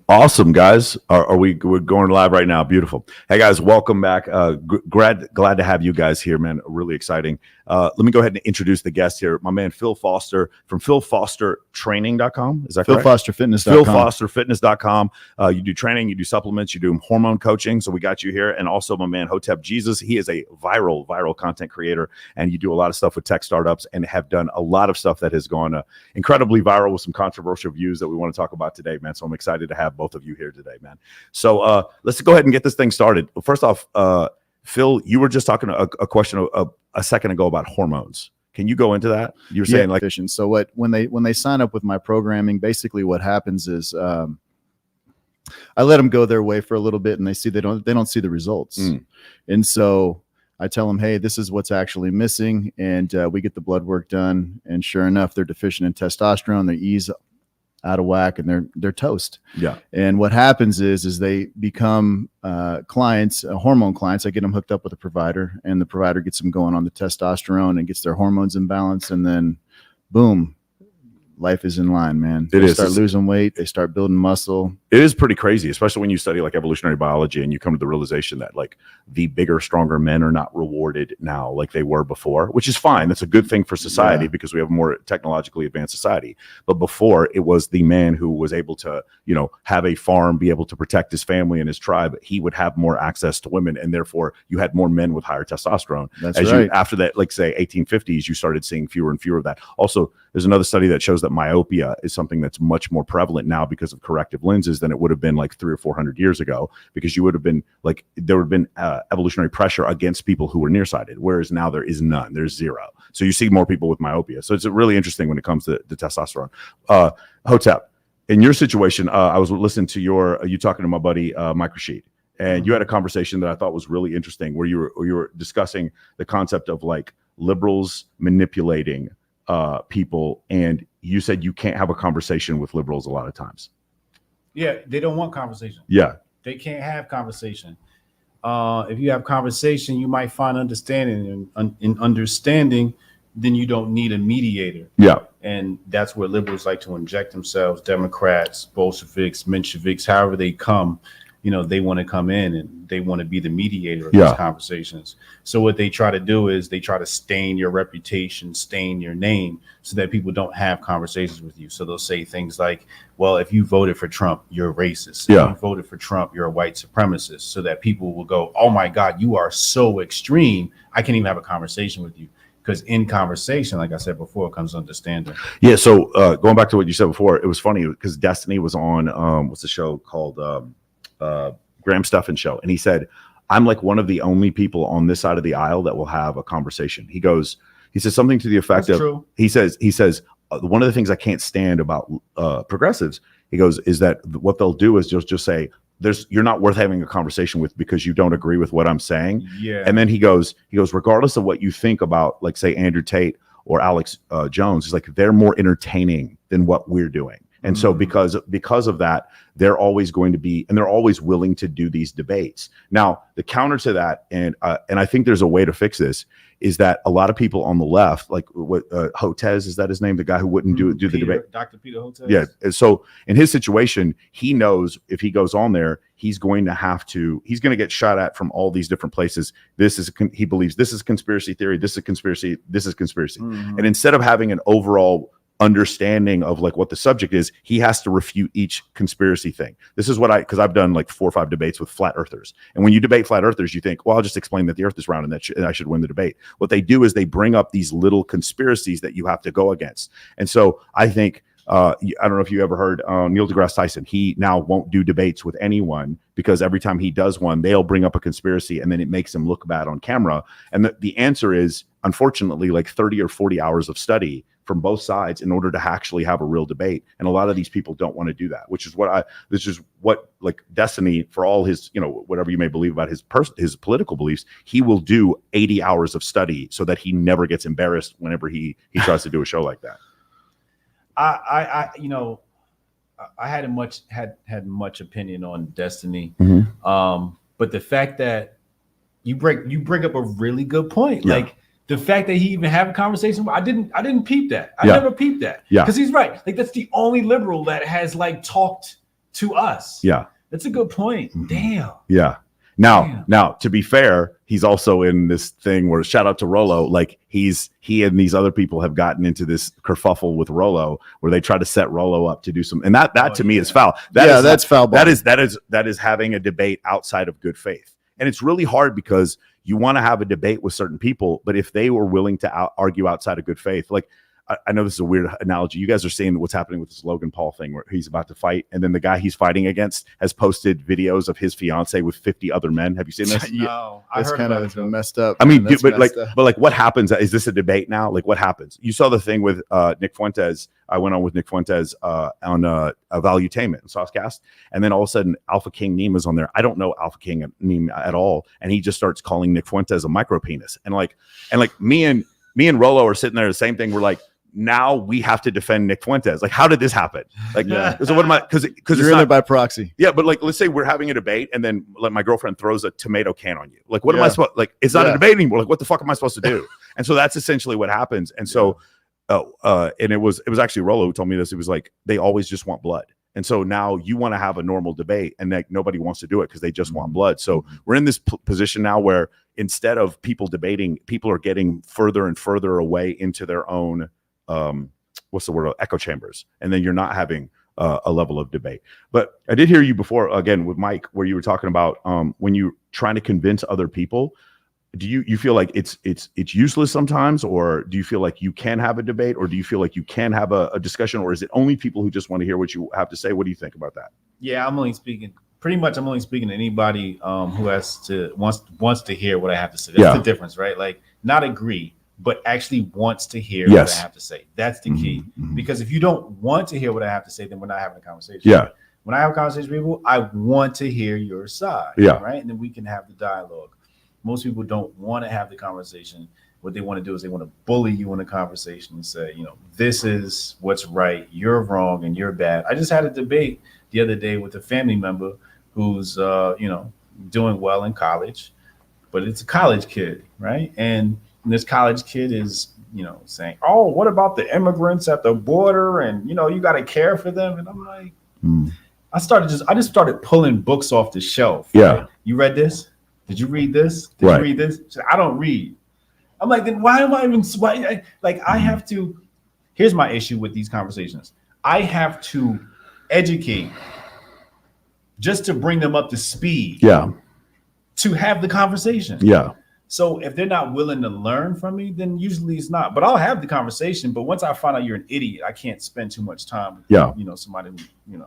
Awesome, guys. We're going live right now? Beautiful. Hey, guys, welcome back. Glad to have you guys here, man. Really exciting. Let me go ahead and introduce the guest here. My man, Phil Foster from philfostertraining.com. Is that correct? philfosterfitness.com. philfosterfitness.com. You do training, you do supplements, you do hormone coaching. So we got you here. And also my man, Hotep Jesus. He is a viral content creator. And you do a lot of stuff with tech startups and have done a lot of stuff that has gone incredibly viral with some controversial views that we want to talk about today, man. So I'm excited to have both of you here today, man. So let's go ahead and get this thing started. First off, Phil, you were just talking a question a second ago about hormones. Can you go into that? You were saying efficient. So when they sign up with my programming, basically what happens is I let them go their way for a little bit, and they don't see the results, and so I tell them, hey, this is what's actually missing, and we get the blood work done, and sure enough, they're deficient in testosterone. Their E's out of whack, and they're toast. Yeah. And what happens is they become clients, hormone clients. I get them hooked up with a provider, and the provider gets them going on the testosterone and gets their hormones in balance, and then boom, life is in line, man. They start losing weight. They start building muscle. It is pretty crazy, especially when you study like evolutionary biology and you come to the realization that like the bigger, stronger men are not rewarded now like they were before, which is fine. That's a good thing for society because we have a more technologically advanced society. But before, it was the man who was able to, have a farm, be able to protect his family and his tribe. He would have more access to women, and therefore you had more men with higher testosterone. That's right. After that, like say 1850s, you started seeing fewer and fewer of that. Also, there's another study that shows that myopia is something that's much more prevalent now because of corrective lenses than it would have been like 300 or 400 years ago, because you would have been like, there would have been evolutionary pressure against people who were nearsighted, whereas now there is none. There's zero. So you see more people with myopia. So it's really interesting when it comes to the testosterone. Hotep, in your situation, I was listening to you talking to my buddy, Mike Rashid, and you had a conversation that I thought was really interesting where you were discussing the concept of like liberals manipulating people, and you said you can't have a conversation with liberals a lot of times. Yeah, they don't want conversation. Yeah, they can't have conversation. If you have conversation, you might find understanding, and in understanding, then you don't need a mediator. Yeah, and that's where liberals like to inject themselves. Democrats, Bolsheviks, Mensheviks, however they come, they want to come in and they want to be the mediator of these conversations. So what they try to do is they try to stain your reputation, stain your name, so that people don't have conversations with you. So they'll say things like, well, if you voted for Trump, you're racist. Yeah. If you voted for Trump, you're a white supremacist. So that people will go, oh my God, you are so extreme, I can't even have a conversation with you. Because in conversation, like I said before, comes understanding. Yeah. So going back to what you said before, it was funny because Destiny was on what's the show called? Graham Stephan show, and he said, I'm like one of the only people on this side of the aisle that will have a conversation. He says something to the effect That's of true. he says one of the things I can't stand about progressives, he goes, is that what they'll do is just say you're not worth having a conversation with because you don't agree with what I'm saying. Yeah. And then he goes regardless of what you think about, like say Andrew Tate or Alex Jones, is like they're more entertaining than what we're doing. And so because of that, they're always going to be, and they're always willing to do these debates. Now, the counter to that, and I think there's a way to fix this, is that a lot of people on the left, like what Hotez, is that his name? The guy who wouldn't do the debate. Dr. Peter Hotez. Yeah. And so in his situation, he knows if he goes on there, he's going to get shot at from all these different places. He believes this is conspiracy theory. This is conspiracy. This is conspiracy. And instead of having an overall understanding of like what the subject is, he has to refute each conspiracy thing. This is because I've done like 4 or 5 debates with flat earthers, and when you debate flat earthers, you think, well, I'll just explain that the earth is round and I should win the debate. What they do is they bring up these little conspiracies that you have to go against. And so I think I don't know if you ever heard Neil deGrasse Tyson. He now won't do debates with anyone because every time he does one, they'll bring up a conspiracy and then it makes him look bad on camera. And the answer is, unfortunately, like 30 or 40 hours of study from both sides in order to actually have a real debate. And a lot of these people don't want to do that, which is what like Destiny, for all his, whatever you may believe about his political beliefs, he will do 80 hours of study so that he never gets embarrassed whenever he tries to do a show like that. I had much opinion on Destiny. But the fact that you bring up a really good point. Yeah. Like the fact that he even have a conversation, I didn't peep that. I never peeped that. Yeah. Because he's right. Like that's the only liberal that has like talked to us. Yeah. That's a good point. Damn. Yeah. Now, to be fair, he's also in this thing where, shout out to Rolo, like he and these other people have gotten into this kerfuffle with Rolo where they try to set Rolo up to do some, and that to me is foul. That's foul. That is having a debate outside of good faith. And it's really hard because you want to have a debate with certain people, but if they were willing to argue outside of good faith, like, I know this is a weird analogy. You guys are seeing what's happening with this Logan Paul thing where he's about to fight, and then the guy he's fighting against has posted videos of his fiance with 50 other men. Have you seen this? No, That's kind of messed up. I mean, but what happens? Is this a debate now? Like, what happens? You saw the thing with Nick Fuentes. I went on with Nick Fuentes on a Valuetainment and Saucecast, and then all of a sudden Alpha King Neem is on there. I don't know Alpha King Neem at all, and he just starts calling Nick Fuentes a micro penis, and me and Rolo are sitting there the same thing. We're like, now we have to defend Nick Fuentes. Like, how did this happen? Like, so what am I? Because you're in there by proxy. Yeah, but like, let's say we're having a debate, and then like my girlfriend throws a tomato can on you. Like, what am I supposed? Like, it's not a debate anymore. Like, what the fuck am I supposed to do? And so that's essentially what happens. And so, and it was actually Rolo who told me this. It was like they always just want blood. And so now you want to have a normal debate, and like nobody wants to do it because they just want blood. So we're in this position now where instead of people debating, people are getting further and further away into their own what's the word, echo chambers, and then you're not having a level of debate. But I did hear you before again with Mike where you were talking about when you're trying to convince other people. Do you feel like it's useless sometimes, or do you feel like you can have a debate, or do you feel like you can have a discussion, or is it only people who just want to hear what you have to say? What do you think about that? Yeah, I'm only speaking to anybody who wants to hear what I have to say. That's the difference, right? Like, not agree, but actually wants to hear what I have to say. That's the key. Because if you don't want to hear what I have to say, then we're not having a conversation. Yeah. When I have a conversation with people, I want to hear your side. Yeah. Right. And then we can have the dialogue. Most people don't want to have the conversation. What they want to do is they want to bully you in a conversation and say, this is what's right. You're wrong and you're bad. I just had a debate the other day with a family member who's, doing well in college, but it's a college kid. Right. And this college kid is, saying, oh, what about the immigrants at the border? And, you got to care for them. And I'm like, I just started pulling books off the shelf. Yeah. Right? You read this? Did you read this? Did you read this? Said, I don't read. I'm like, then why am I even I have to, here's my issue with these conversations. I have to educate just to bring them up to speed. Yeah. To have the conversation. Yeah. So if they're not willing to learn from me, then usually it's not. But I'll have the conversation. But once I find out you're an idiot, I can't spend too much time with somebody who,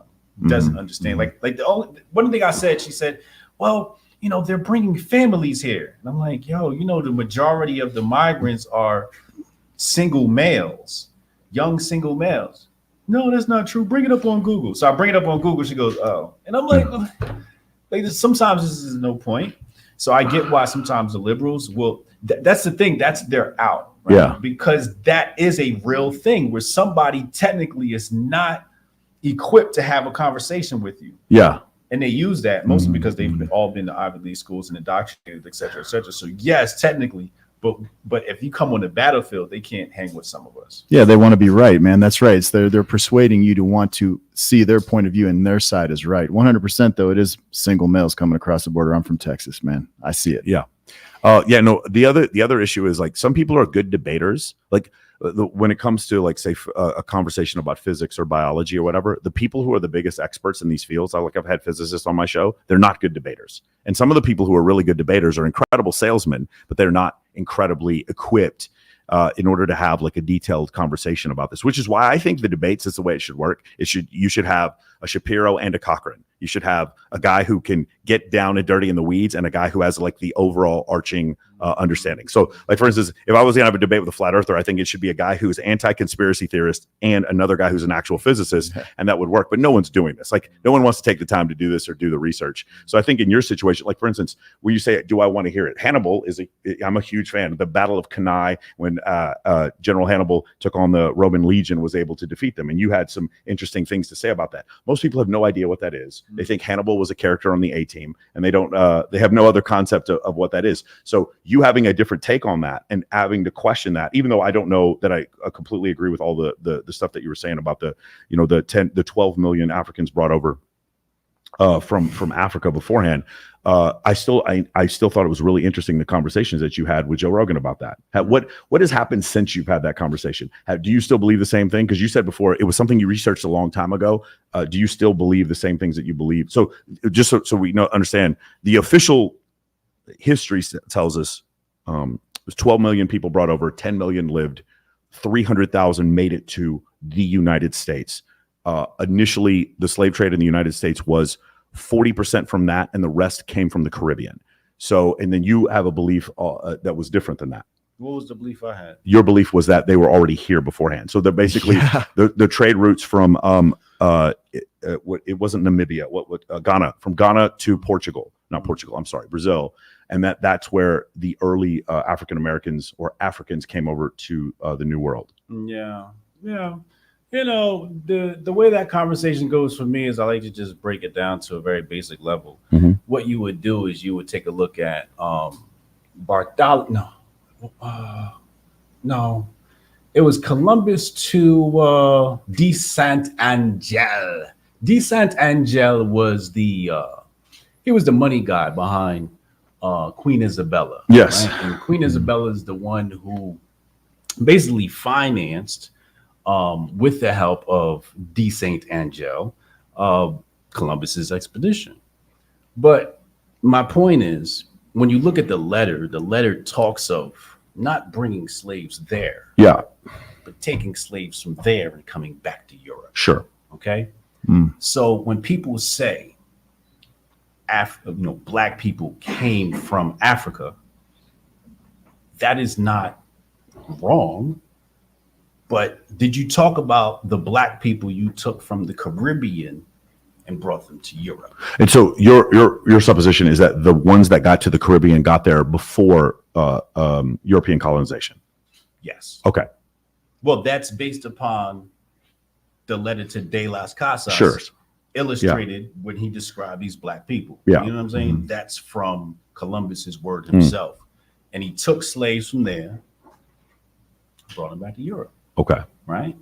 doesn't understand. Like the only one thing I said, she said, well, they're bringing families here. And I'm like, the majority of the migrants are single males, young single males. No, that's not true. Bring it up on Google. So I bring it up on Google. She goes, oh. And I'm like sometimes this is no point. So I get why sometimes the liberals will, that's the thing. They're out. Right? Yeah. Because that is a real thing where somebody technically is not equipped to have a conversation with you. Yeah. And they use that mostly because they've all been to Ivy League schools and indoctrinated, et cetera, et cetera. So yes, technically, but if you come on the battlefield, they can't hang with some of us. Yeah, they want to be right, man. That's right. It's they're persuading you to want to see their point of view and their side is right. 100% though, it is single males coming across the border. I'm from Texas, man. I see it. Yeah. The other issue is like some people are good debaters. Like when it comes to like say a conversation about physics or biology or whatever, the people who are the biggest experts in these fields, I've had physicists on my show, they're not good debaters. And some of the people who are really good debaters are incredible salesmen, but they're not incredibly equipped in order to have like a detailed conversation about this, which is why I think the debates is the way it should work. You should have a Shapiro and a Cochran. You should have a guy who can get down and dirty in the weeds and a guy who has like the overall arching understanding. So like, for instance, if I was going to have a debate with a flat earther, I think it should be a guy who's anti-conspiracy theorist and another guy who's an actual physicist, and that would work. But no one's doing this. Like no one wants to take the time to do this or do the research. So I think in your situation, like for instance, when you say, do I want to hear it? Hannibal I'm a huge fan. The Battle of Cannae, when General Hannibal took on the Roman legion, was able to defeat them. And you had some interesting things to say about that. Most people have no idea what that is. They think Hannibal was a character on the A-Team, and they have no other concept of what that is. So you having a different take on that and having to question that, even though I don't know that I completely agree with all the stuff that you were saying about the 12 million Africans brought over from Africa beforehand. I still thought it was really interesting the conversations that you had with Joe Rogan about that. What has happened since you've had that conversation? Do you still believe the same thing? Because you said before it was something you researched a long time ago. Do you still believe the same things that you believe? So just so we understand, the official history tells us it was 12 million people brought over, 10 million lived, 300,000 made it to the United States. Initially, the slave trade in the United States was 40% from that, and the rest came from the Caribbean. So, and then you have a belief that was different than that. What was the belief I had? Your belief was that they were already here beforehand. So they're basically the trade routes from it wasn't Namibia, Ghana, from Ghana to Portugal, not Portugal, I'm sorry, Brazil. And that's where the early African Americans or Africans came over to the New World. Yeah. You know, the way that conversation goes for me is I like to just break it down to a very basic level. Mm-hmm. What you would do is you would take a look at Bartholomew. No, it was Columbus to de Saint-Angel. De Saint-Angel was he was the money guy behind Queen Isabella. Yes, right? And Queen Isabella is the one who basically financed, with the help of de Saint-Angel, Columbus's expedition. But my point is, when you look at the letter talks of not bringing slaves there, but taking slaves from there and coming back to Europe. Sure. Okay. So when people say, black people came from Africa, that is not wrong. But did you talk about the black people you took from the Caribbean and brought them to Europe? And so your supposition is that the ones that got to the Caribbean got there before European colonization? Yes. Okay. Well, that's based upon the letter to De Las Casas. Sure. Illustrated when he described these black people. Yeah. You know what I'm saying? Mm-hmm. That's from Columbus's word himself. And he took slaves from there, brought them back to Europe. Okay. Right?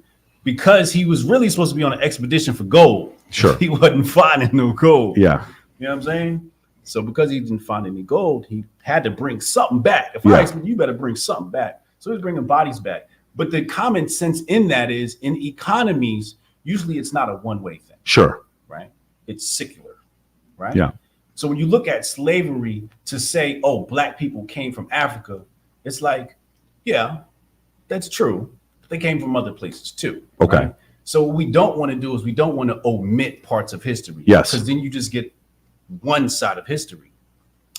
Because he was really supposed to be on an expedition for gold. Sure. He wasn't finding no gold. Yeah. You know what I'm saying? So because he didn't find any gold, he had to bring something back. If I expect you better bring something back. So he's bringing bodies back. But the common sense in that is, in economies, usually it's not a one-way thing. Sure. Right? It's secular. Right? Yeah. So when you look at slavery, to say, oh, black people came from Africa, it's like, yeah, that's true. But they came from other places too. Okay. Right? So what we don't want to do is we don't want to omit parts of history. Yes. Because then you just get one side of history.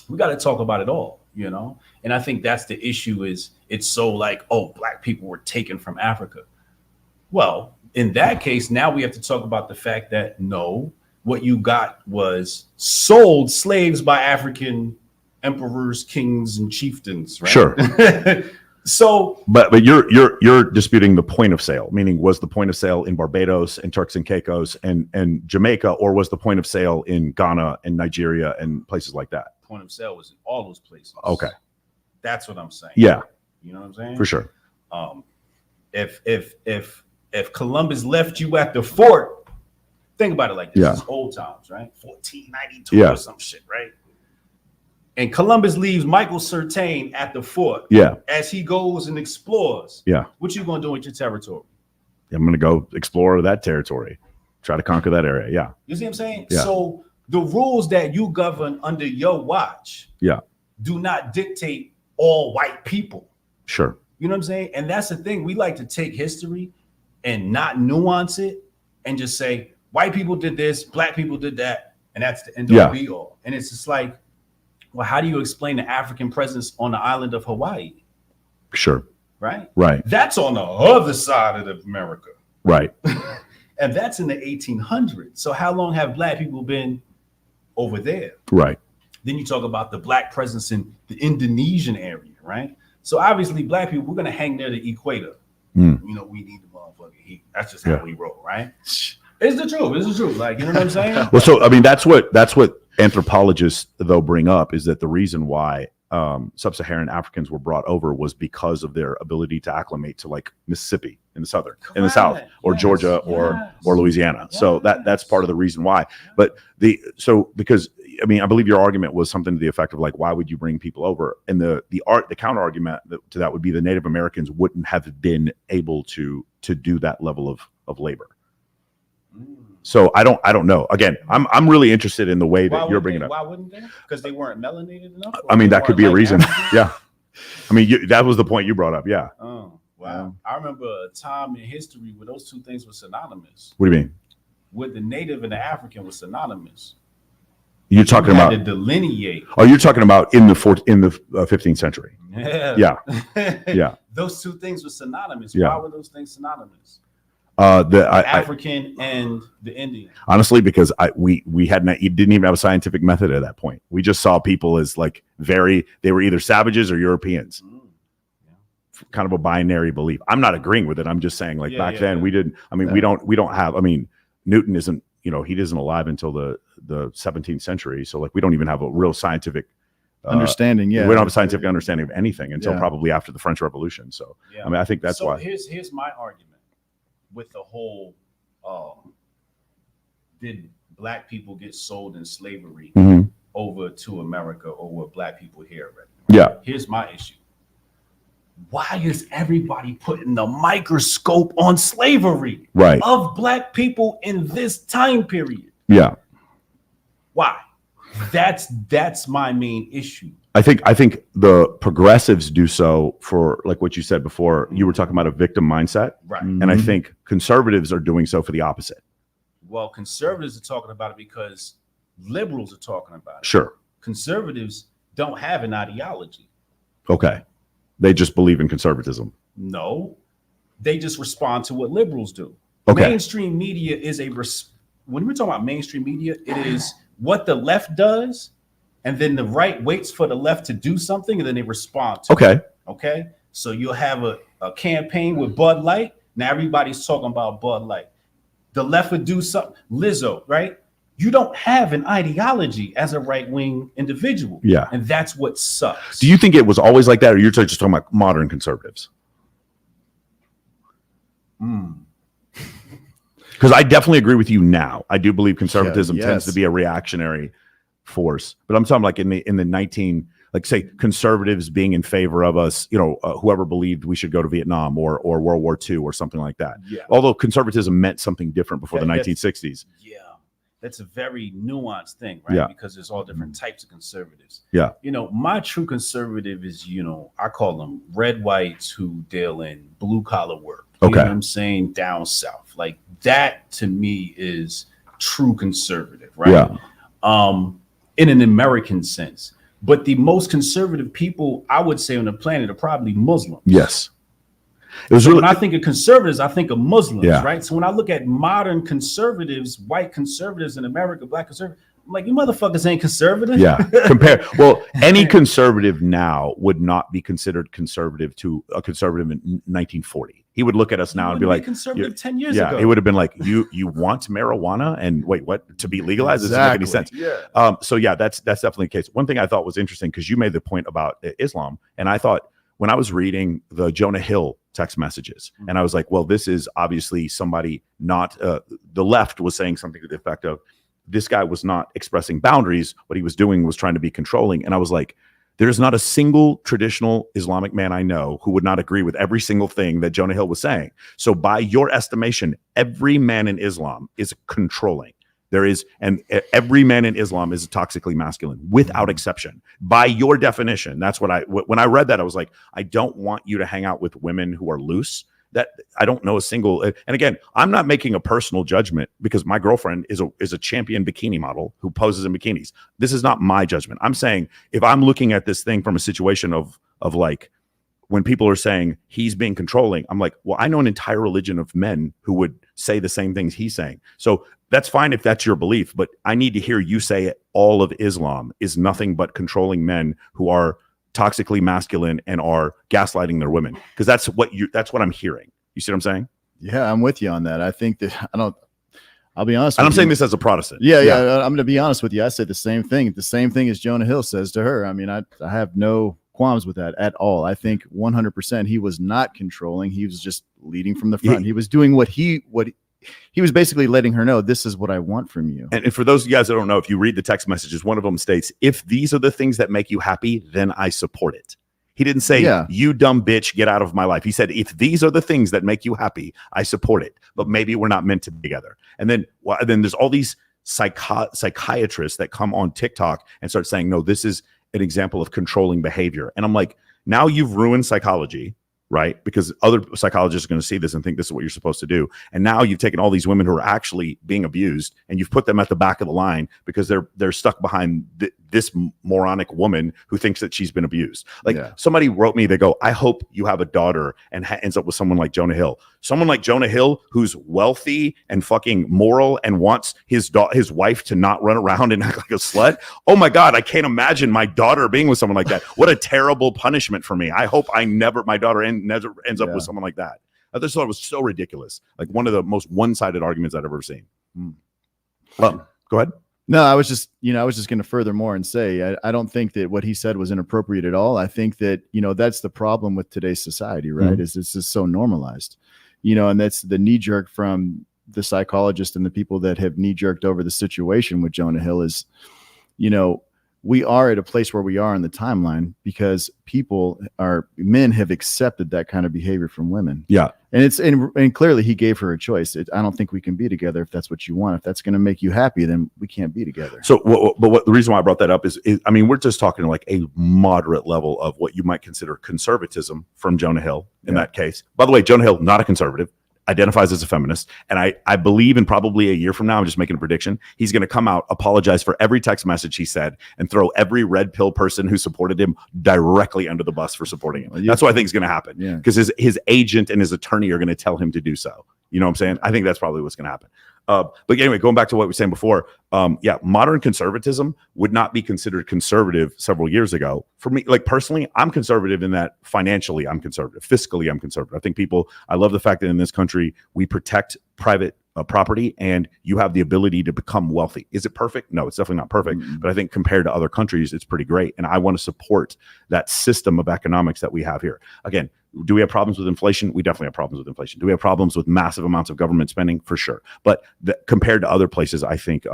We got to talk about it all, you know? And I think that's the issue, is it's so like, oh, black people were taken from Africa. Well, in that case, now we have to talk about the fact that no, what you got was sold slaves by African emperors, kings, and chieftains, right? Sure. So, but you're disputing the point of sale, meaning was the point of sale in Barbados and Turks and Caicos and Jamaica, or was the point of sale in Ghana and Nigeria and places like that? Point of sale was in all those places. Okay. That's what I'm saying. Yeah. You know what I'm saying? For sure. If Columbus left you at the fort, think about it like this. Yeah. It's old times, right? 1492 or some shit, right? And Columbus leaves Michael Certain at the fort. Yeah. As he goes and explores. Yeah. What you gonna do with your territory? I'm gonna go explore that territory, try to conquer that area. Yeah. You see what I'm saying? Yeah. So the rules that you govern under your watch, do not dictate all white people. Sure. You know what I'm saying? And that's the thing. We like to take history and not nuance it and just say white people did this, black people did that, and that's the end all be all. And it's just like, well, how do you explain the African presence on the island of Hawaii? Sure. Right? Right. That's on the other side of America. Right. And that's in the 1800s. So how long have black people been over there? Right. Then you talk about the black presence in the Indonesian area, right? So obviously black people, we're going to hang near the equator. You know, we need the motherfucking heat. That's just how we roll, right? It's the truth. It's the truth. Like, you know what I'm saying? Well, so I mean, that's what anthropologists though bring up, is that the reason why sub-Saharan Africans were brought over was because of their ability to acclimate to like Mississippi in the South, or Georgia, or Louisiana. So that's part of the reason why. But because I mean, I believe your argument was something to the effect of like, why would you bring people over? And the counter argument to that would be the Native Americans wouldn't have been able to do that level of labor. So I don't know. Again, I'm really interested in the way that you're bringing up. Why wouldn't they? Because they weren't melanated enough. I mean, that could be a reason. Yeah. I mean, that was the point you brought up. Yeah. Oh, wow. I remember a time in history where those two things were synonymous. What do you mean? With the Native and the African was synonymous. You're talking about to delineate. Oh, you're talking about in the 15th century. Yeah. Those two things were synonymous. Yeah. Why were those things synonymous? The African and the Indian. Honestly, because we didn't even have a scientific method at that point. We just saw people as like they were either savages or Europeans. Kind of a binary belief. I'm not agreeing with it. I'm just saying like back then we didn't. I mean, we don't have. I mean, Newton isn't. He isn't alive until the 17th century. So like we don't even have a real scientific understanding. Yeah, we don't have a scientific understanding of anything until probably after the French Revolution. So I mean, I think that's why. Here's my argument with the whole. Did black people get sold in slavery over to America, or were black people here already? Yeah. Here's my issue. Why is everybody putting the microscope on slavery of black people in this time period? Yeah. Why? That's my main issue. I think the progressives do so for like what you said before. You were talking about a victim mindset. Right. And I think conservatives are doing so for the opposite. Well, conservatives are talking about it because liberals are talking about it. Sure. Conservatives don't have an ideology. Okay. They just believe in conservatism. No, they just respond to what liberals do. Okay. Mainstream media is when we're talking about mainstream media, it is what the left does, and then the right waits for the left to do something, and then they respond to it. Okay. So you'll have a campaign with Bud Light. Now everybody's talking about Bud Light. The left would do something. Lizzo, right? You don't have an ideology as a right-wing individual. Yeah. And that's what sucks. Do you think it was always like that, or you're just talking about modern conservatives? Because I definitely agree with you now. I do believe conservatism tends to be a reactionary force. But I'm talking like in the 19, like say conservatives being in favor of us, whoever believed we should go to Vietnam or World War II or something like that. Yeah. Although conservatism meant something different before the 1960s. Yeah. That's a very nuanced thing, right? Yeah. Because there's all different types of conservatives. Yeah. My true conservative is, I call them red whites who deal in blue collar work. You know what I'm saying? Down south. Like that to me is true conservative, right? Yeah. In an American sense. But the most conservative people I would say on the planet are probably Muslims. Yes. When I think of conservatives, I think of Muslims, right? So when I look at modern conservatives, white conservatives in America, black conservatives, I'm like, you motherfuckers ain't conservative. Yeah. Any conservative now would not be considered conservative to a conservative in 1940. He would look at us now and be like, conservative 10 years ago. Yeah, he would have been like, you want marijuana and wait, what? To be legalized? Exactly. Doesn't make any sense. Yeah. So yeah, that's definitely the case. One thing I thought was interesting, because you made the point about Islam, and I thought when I was reading the Jonah Hill text messages, and I was like, well, this is obviously somebody not the left was saying something to the effect of, this guy was not expressing boundaries. What he was doing was trying to be controlling. And I was like, there's not a single traditional Islamic man I know who would not agree with every single thing that Jonah Hill was saying. So by your estimation, every man in Islam is controlling. And every man in Islam is toxically masculine without exception. By your definition, that's what when I read that, I was like, I don't want you to hang out with women who are loose. That I don't know a single, and again, I'm not making a personal judgment, because my girlfriend is a champion bikini model who poses in bikinis. This is not my judgment. I'm saying, if I'm looking at this thing from a situation of like, when people are saying he's being controlling, I'm like, well, I know an entire religion of men who would say the same things he's saying. So that's fine if that's your belief, but I need to hear you say all of Islam is nothing but controlling men who are toxically masculine and are gaslighting their women, because that's what I'm hearing. You see what I'm saying? Yeah, I'm with you on that. I think that I'll be honest. And I'm with saying you. this as a Protestant. Yeah. I'm going to be honest with you. I say the same thing. The same thing as Jonah Hill says to her. I mean, I have no qualms with that at all. I think 100% he was not controlling. He was just leading from the front. He was doing what he was basically letting her know, this is what I want from you. And for those of you guys that don't know, if you read the text messages, one of them states, if these are the things that make you happy, then I support it. He didn't say, you dumb bitch, get out of my life. He said, if these are the things that make you happy, I support it. But maybe we're not meant to be together. And then there's all these psychiatrists that come on TikTok and start saying, no, this is an example of controlling behavior. And I'm like, now you've ruined psychology, right? Because other psychologists are going to see this and think this is what you're supposed to do. And now you've taken all these women who are actually being abused and you've put them at the back of the line because they're stuck behind this moronic woman who thinks that she's been abused. Like somebody wrote me, they go, I hope you have a daughter and ends up with someone like Jonah Hill. Someone like Jonah Hill who's wealthy and fucking moral and wants his wife to not run around and act like a slut. Oh my God, I can't imagine my daughter being with someone like that. What a terrible punishment for me. I hope my daughter never ends up with someone like that. I just thought it was so ridiculous. Like one of the most one-sided arguments I've ever seen. Go ahead. No, I was just going to furthermore and say, I don't think that what he said was inappropriate at all. I think that, that's the problem with today's society, right? Mm-hmm. Is this is so normalized, and that's the knee jerk from the psychologist and the people that have knee jerked over the situation with Jonah Hill is, we are at a place where we are in the timeline because men have accepted that kind of behavior from women. Yeah. And clearly he gave her a choice. I don't think we can be together if that's what you want. If that's going to make you happy, then we can't be together. So, the reason why I brought that up is, I mean, we're just talking like a moderate level of what you might consider conservatism from Jonah Hill in that case. By the way, Jonah Hill, not a conservative, identifies as a feminist. And I believe in probably a year from now, I'm just making a prediction, he's going to come out, apologize for every text message he said, and throw every red pill person who supported him directly under the bus for supporting him. That's what I think is going to happen. Because his agent and his attorney are going to tell him to do so. You know what I'm saying? I think that's probably what's going to happen. But anyway, going back to what we were saying before, modern conservatism would not be considered conservative several years ago. For me, like personally, I'm conservative in that financially I'm conservative, fiscally I'm conservative. I think I love the fact that in this country we protect private property and you have the ability to become wealthy. Is it perfect? No, it's definitely not perfect. Mm-hmm. But I think compared to other countries, it's pretty great. And I want to support that system of economics that we have here. Again, do we have problems with inflation? We definitely have problems with inflation. Do we have problems with massive amounts of government spending? For sure. But compared to other places, I think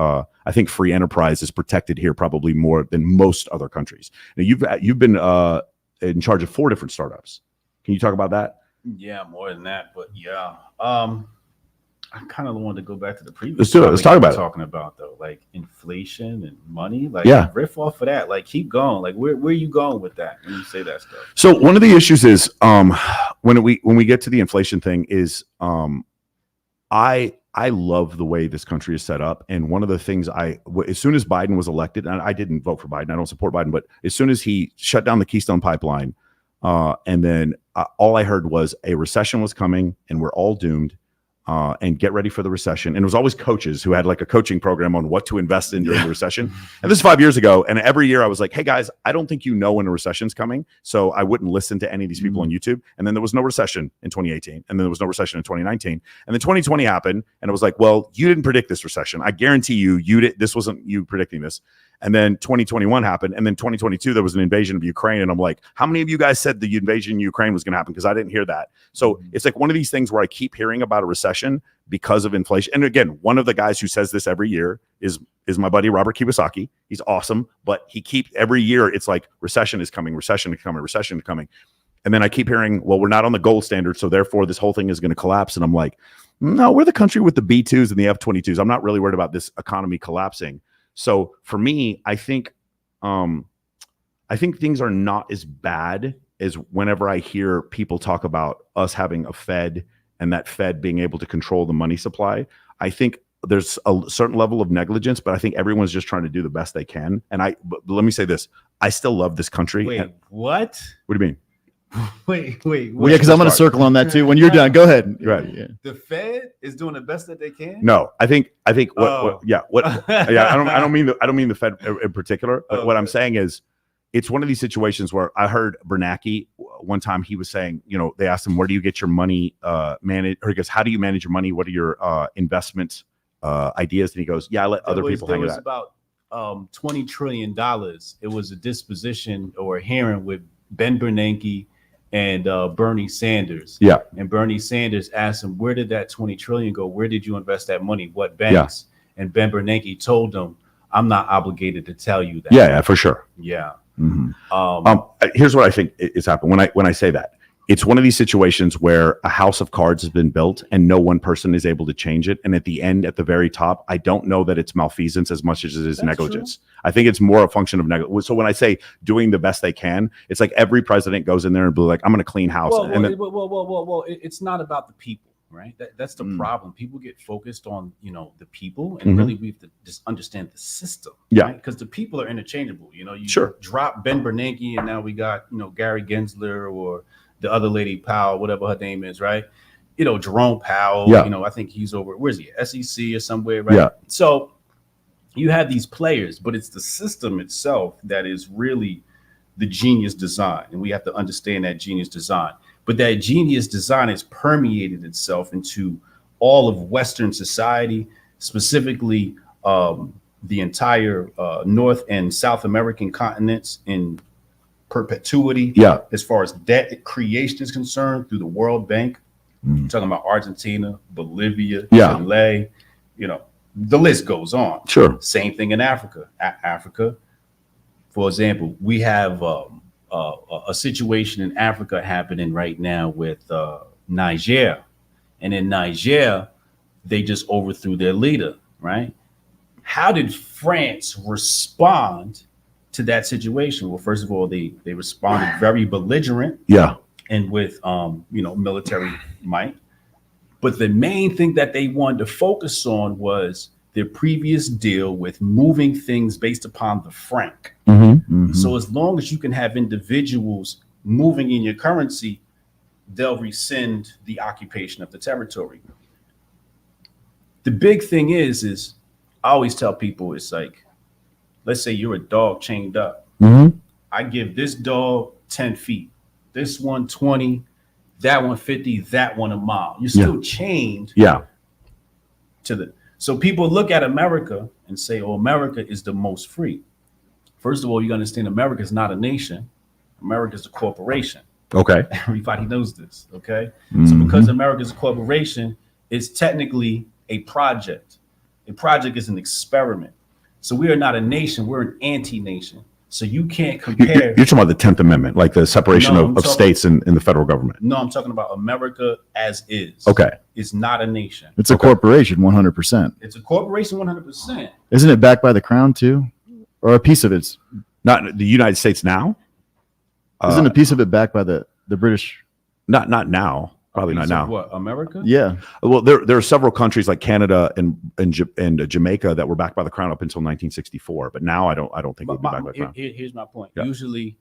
free enterprise is protected here probably more than most other countries. Now, you've been in charge of 4 different startups. Can you talk about that? Yeah, more than that. But yeah, I kind of wanted to go back to the previous. Let's do it. Let's talk about it. Talking about though, like inflation and money. Like, riff off of that. Like, keep going. Like, where are you going with that when you say that stuff? So one of the issues is when we get to the inflation thing is I love the way this country is set up. And one of the things as soon as Biden was elected, and I didn't vote for Biden, I don't support Biden, but as soon as he shut down the Keystone Pipeline, and then all I heard was a recession was coming and we're all doomed. And get ready for the recession. And it was always coaches who had like a coaching program on what to invest in during the recession. And this is 5 years ago. And every year I was like, hey guys, I don't think you know when a recession's coming. So I wouldn't listen to any of these people on YouTube. And then there was no recession in 2018. And then there was no recession in 2019. And then 2020 happened. And it was like, well, you didn't predict this recession. I guarantee this wasn't you predicting this. And then 2021 happened. And then 2022, there was an invasion of Ukraine. And I'm like, how many of you guys said the invasion of Ukraine was going to happen? Because I didn't hear that. So it's like one of these things where I keep hearing about a recession because of inflation. And again, one of the guys who says this every year is my buddy, Robert Kiyosaki. He's awesome. But every year, it's like recession is coming, recession is coming, recession is coming. And then I keep hearing, well, we're not on the gold standard. So therefore, this whole thing is going to collapse. And I'm like, no, we're the country with the B2s and the F-22s. I'm not really worried about this economy collapsing. So for me, I think things are not as bad as whenever I hear people talk about us having a Fed and that Fed being able to control the money supply. I think there's a certain level of negligence, but I think everyone's just trying to do the best they can. And but let me say this: I still love this country. Wait, what? What do you mean? Wait. Well, yeah, because I'm going to circle on that too. When you're done, go ahead. Right. Yeah. The Fed is doing the best that they can. No, I think I don't mean the Fed in particular. But what I'm saying is, it's one of these situations where I heard Bernanke one time. He was saying, they asked him, where do you get your money managed? Or he goes, how do you manage your money? What are your investment ideas, and he goes, "Yeah, I let other people hang it out." About $20 trillion. It was a disposition or a hearing with Ben Bernanke and Bernie Sanders. Yeah. And Bernie Sanders asked him, "Where did that 20 trillion go? Where did you invest that money? What banks?" And Ben Bernanke told him, "I'm not obligated to tell you that." Yeah, for sure. Yeah. Here's what I think is happening when I say that. It's one of these situations where a house of cards has been built and no one person is able to change it. And at the end, at the very top, I don't know that it's malfeasance as much as it is negligence. True. I think it's more a function of negligence. So when I say doing the best they can, it's like every president goes in there and be like, "I'm going to clean house." Well, it's not about the people, right? That's the problem. People get focused on, the people, and really we have to just understand the system. Yeah. Right? Because the people are interchangeable. You sure. drop Ben Bernanke and now we got, Gary Gensler or the other lady Powell, whatever her name is, right? Jerome Powell, I think he's over, where's he? SEC or somewhere, right? Yeah. So you have these players, but it's the system itself that is really the genius design. And we have to understand that genius design. But that genius design has permeated itself into all of Western society, specifically the entire North and South American continents in perpetuity. Yeah. As far as debt creation is concerned, through the World Bank, talking about Argentina, Bolivia, Chile, the list goes on. Sure. Same thing in Africa. Africa, for example, we have a situation in Africa happening right now with Niger. And in Niger, they just overthrew their leader, right? How did France respond to that situation? Well, first of all, they responded very belligerent, and with military might. But the main thing that they wanted to focus on was their previous deal with moving things based upon the franc. So as long as you can have individuals moving in your currency, they'll rescind the occupation of the territory. The big thing is I always tell people, it's like, let's say you're a dog chained up. I give this dog 10 feet, this one 20, that one 50, that one a mile. You're still chained to the. So people look at America and say, "Oh, America is the most free." First of all, you understand America is not a nation. America is a corporation. Okay. Everybody knows this. Okay. So because America is a corporation, it's technically a project. A project is an experiment. So we are not a nation. We're an anti-nation. So you can't compare. You're talking about the 10th Amendment, like the separation of states in the federal government. No, I'm talking about America as is. Okay. It's not a nation. It's a corporation, 100%. It's a corporation, 100%. Isn't it backed by the crown too? Or a piece of it's not the United States now? Isn't a piece of it backed by the British? Not now. Probably not now. What, America? Yeah. Well, there are several countries like Canada and Jamaica that were backed by the crown up until 1964, but now I don't think we'll be backed by the crown. Here's my point. Yeah. Usually,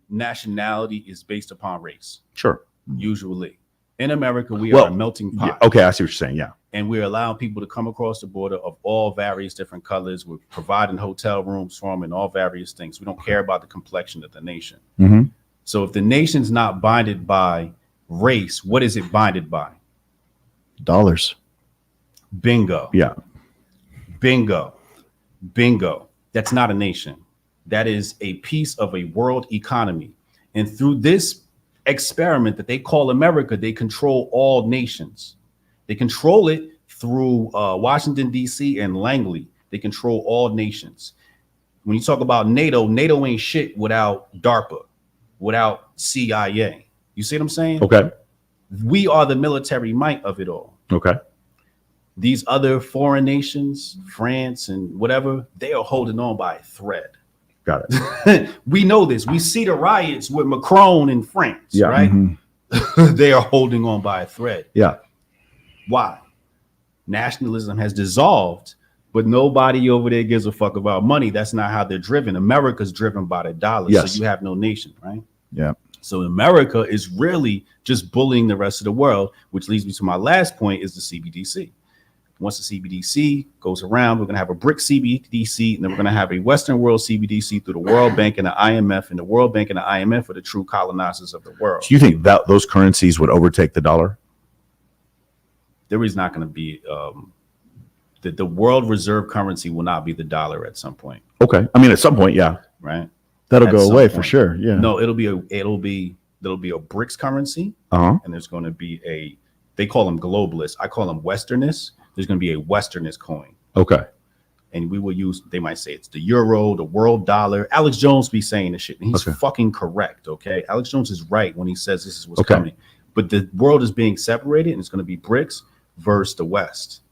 nationality is based upon race. Sure. Usually, in America, we are a melting pot. Yeah, okay, I see what you're saying. Yeah. And we're allowing people to come across the border of all various different colors. We're providing hotel rooms for them and all various things. We don't care about the complexion of the nation. So if the nation's not binded by race, what is it binded by? Dollars. Bingo. Yeah. Bingo. That's not a nation. That is a piece of a world economy. And through this experiment that they call America, they control all nations. They control it through Washington, D.C. and Langley. They control all nations. When you talk about NATO ain't shit without DARPA, without CIA. You see what I'm saying? Okay. We are the military might of it all. Okay. These other foreign nations, France and whatever, they are holding on by a thread. Got it. We know this. We see the riots with Macron in France, right? They are holding on by a thread. Yeah. Why? Nationalism has dissolved, but nobody over there gives a fuck about money. That's not how they're driven. America's driven by the dollar. Yes. So you have no nation, right? Yeah. So America is really just bullying the rest of the world, which leads me to my last point is the CBDC. Once the CBDC goes around, we're going to have a brick CBDC, and then we're going to have a Western world CBDC through the World Bank and the IMF, and the World Bank and the IMF are the true colonizers of the world. Do you think that those currencies would overtake the dollar? There is not going to be that the world reserve currency will not be the dollar at some point. Okay. I mean, at some point, yeah. Right. That'll At go some away for point. sure. Yeah. No, there'll be a BRICS currency, Uh-huh. and there's going to be they call them globalists. I call them Westernist. There's going to be a Westernist coin. Okay. And we will use, they might say it's the euro, the world dollar. Alex Jones be saying this shit, and he's fucking correct, okay? Alex Jones is right when he says this is what's coming. But the world is being separated, and it's going to be BRICS versus the West,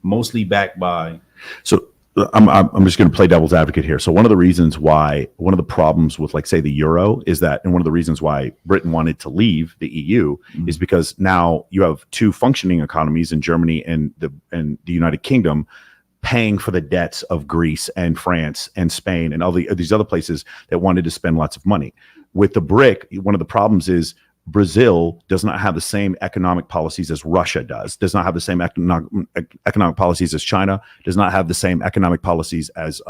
mostly backed by. So I'm just going to play devil's advocate here. So one of the problems with, like, say, the euro is that, and one of the reasons why Britain wanted to leave the EU is because now you have two functioning economies in Germany and the United Kingdom, paying for the debts of Greece and France and Spain and all these other places that wanted to spend lots of money. With the BRIC, one of the problems is Brazil does not have the same economic policies as Russia does not have the same economic policies as China, does not have the same economic policies as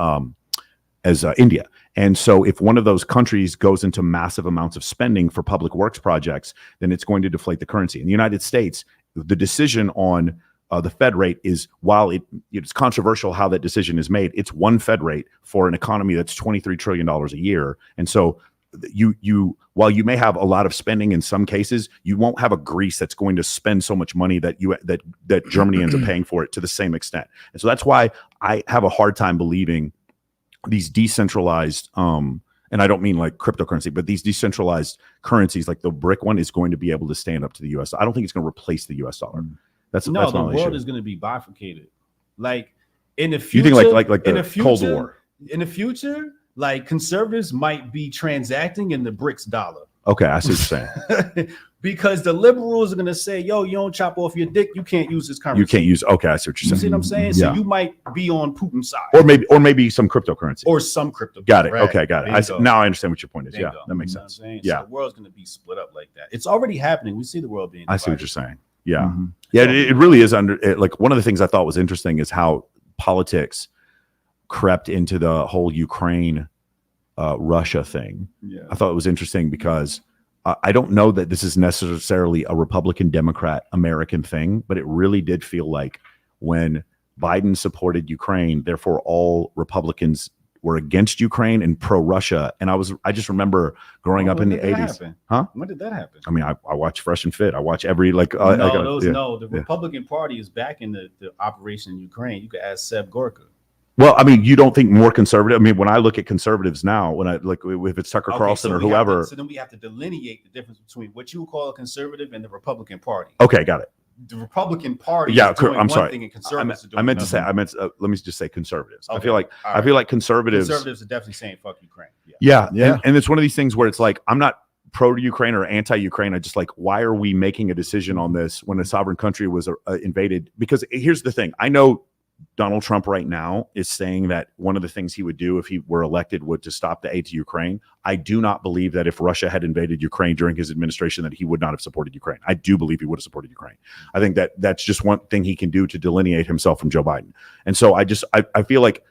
India. And so if one of those countries goes into massive amounts of spending for public works projects, then it's going to deflate the currency. In the United States, the decision on the Fed rate is, while it's controversial how that decision is made, it's one Fed rate for an economy that's $23 trillion a year. And so while you may have a lot of spending in some cases, you won't have a Greece that's going to spend so much money that Germany ends up paying for it to the same extent. And so that's why I have a hard time believing these decentralized, and I don't mean like cryptocurrency, but these decentralized currencies like the BRIC one is going to be able to stand up to the US. I don't think it's going to replace the US dollar. The world is going to be bifurcated. Like in the future, you think like the Cold War? In the future, like conservatives might be transacting in the BRICS dollar. Okay, I see what you're saying. Because the liberals are going to say, yo, you don't chop off your dick, you can't use this currency. You can't use. Okay, I see what you're saying. You see what I'm saying? Yeah. So you might be on Putin's side, or maybe some cryptocurrency, Got it. Right. Okay, got it. Now I understand what your point is. Bingo. Yeah, that makes sense. Yeah, so the world's going to be split up like that. It's already happening. We see the world being divided. I see what you're saying. Yeah. Yeah, it really is like one of the things I thought was interesting is how politics crept into the whole Ukraine Russia thing. Yeah. I thought it was interesting because I don't know that this is necessarily a Republican Democrat American thing, but it really did feel like when Biden supported Ukraine, therefore all Republicans were against Ukraine and pro-Russia. And I just remember growing up in the 80s. Huh? When did that happen? I mean, I watch Fresh and Fit. I watch every the Republican Party is backing the operation in Ukraine. You could ask Seb Gorka. Well, I mean, you don't think more conservative? I mean, when I look at conservatives now, when I like if it's Tucker Carlson or whoever. So then we have to delineate the difference between what you would call a conservative and the Republican Party. Okay, got it. The Republican Party. Yeah, is doing I'm one sorry. Thing and conservatives I meant to say. Let me just say conservatives. Okay. I feel like conservatives. Conservatives are definitely saying fuck Ukraine. Yeah. And it's one of these things where it's like I'm not pro Ukraine or anti Ukraine. I just like, why are we making a decision on this when a sovereign country was invaded? Because here's the thing. I know Donald Trump right now is saying that one of the things he would do if he were elected would to stop the aid to Ukraine. I do not believe that if Russia had invaded Ukraine during his administration that he would not have supported Ukraine. I do believe he would have supported Ukraine. I think that that's just one thing he can do to delineate himself from Joe Biden. And so I feel like